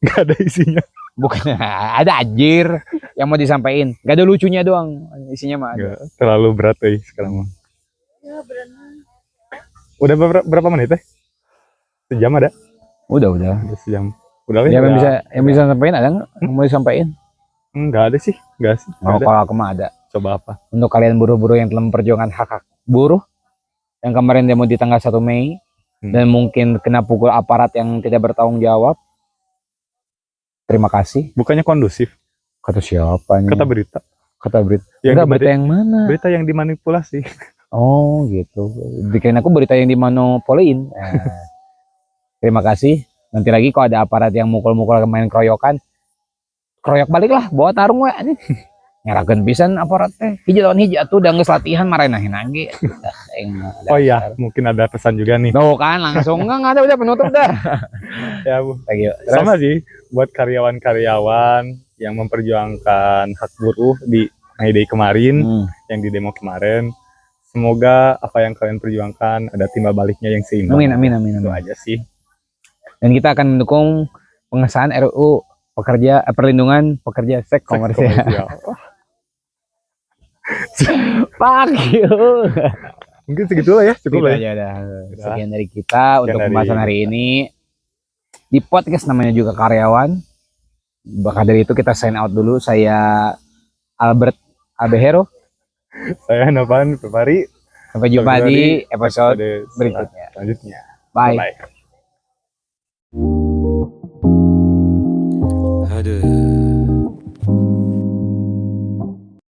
Gak ada isinya. Bukan ada anjir yang mau disampaikan. Gak ada lucunya doang. Isinya mah ada. Terlalu berat sekarang mah. Ya berat. Udah berapa menit Sejam ada? Udah sejam. Udah ya, yang bisa sampaikan ada nggak? Mau disampaikan? Enggak ada sih. Kalau aku mah ada. Coba apa? Untuk kalian buruh-buruh yang telah memperjuangkan hak buruh yang kemarin demo di tanggal 1 Mei dan mungkin kena pukul aparat yang tidak bertanggung jawab. Terima kasih. Bukannya kondusif? Kata siapa nih? Kata berita. Enggak, berita yang mana? Berita yang dimanipulasi. Oh gitu. Dikirain aku berita yang dimonopolin. Terima kasih. Nanti lagi kalau ada aparat yang mukul-mukul main keroyokan, keroyok balik lah, bawa tarung we anjing. Nyarakeun pisan aparat teh. Hiji lawan hiji atuh udah geus latihan maranehin lagi. Oh iya, mungkin ada pesan juga nih. Tuh kan langsung enggak ada udah penutup dah. Ya, Bu. Sama sih buat karyawan-karyawan yang memperjuangkan hak buruh di Mayday kemarin, yang di demo kemarin. semoga apa yang kalian perjuangkan ada timbal baliknya yang seimbang. Amin. Itu aja sih. Dan kita akan mendukung pengesahan RUU perlindungan pekerja seks komersial. Fuck you. Mungkin segitulah ya, cukup lah ya. Aja dah. Sekian dari kita untuk pembahasan hari ini di podcast namanya juga Karyawan. Maka dari itu kita sign out dulu. Saya Albert Abehero. Saya Novan Febari. Sampai jumpa di episode berikutnya. Selanjutnya. Bye. Bye. Aduh.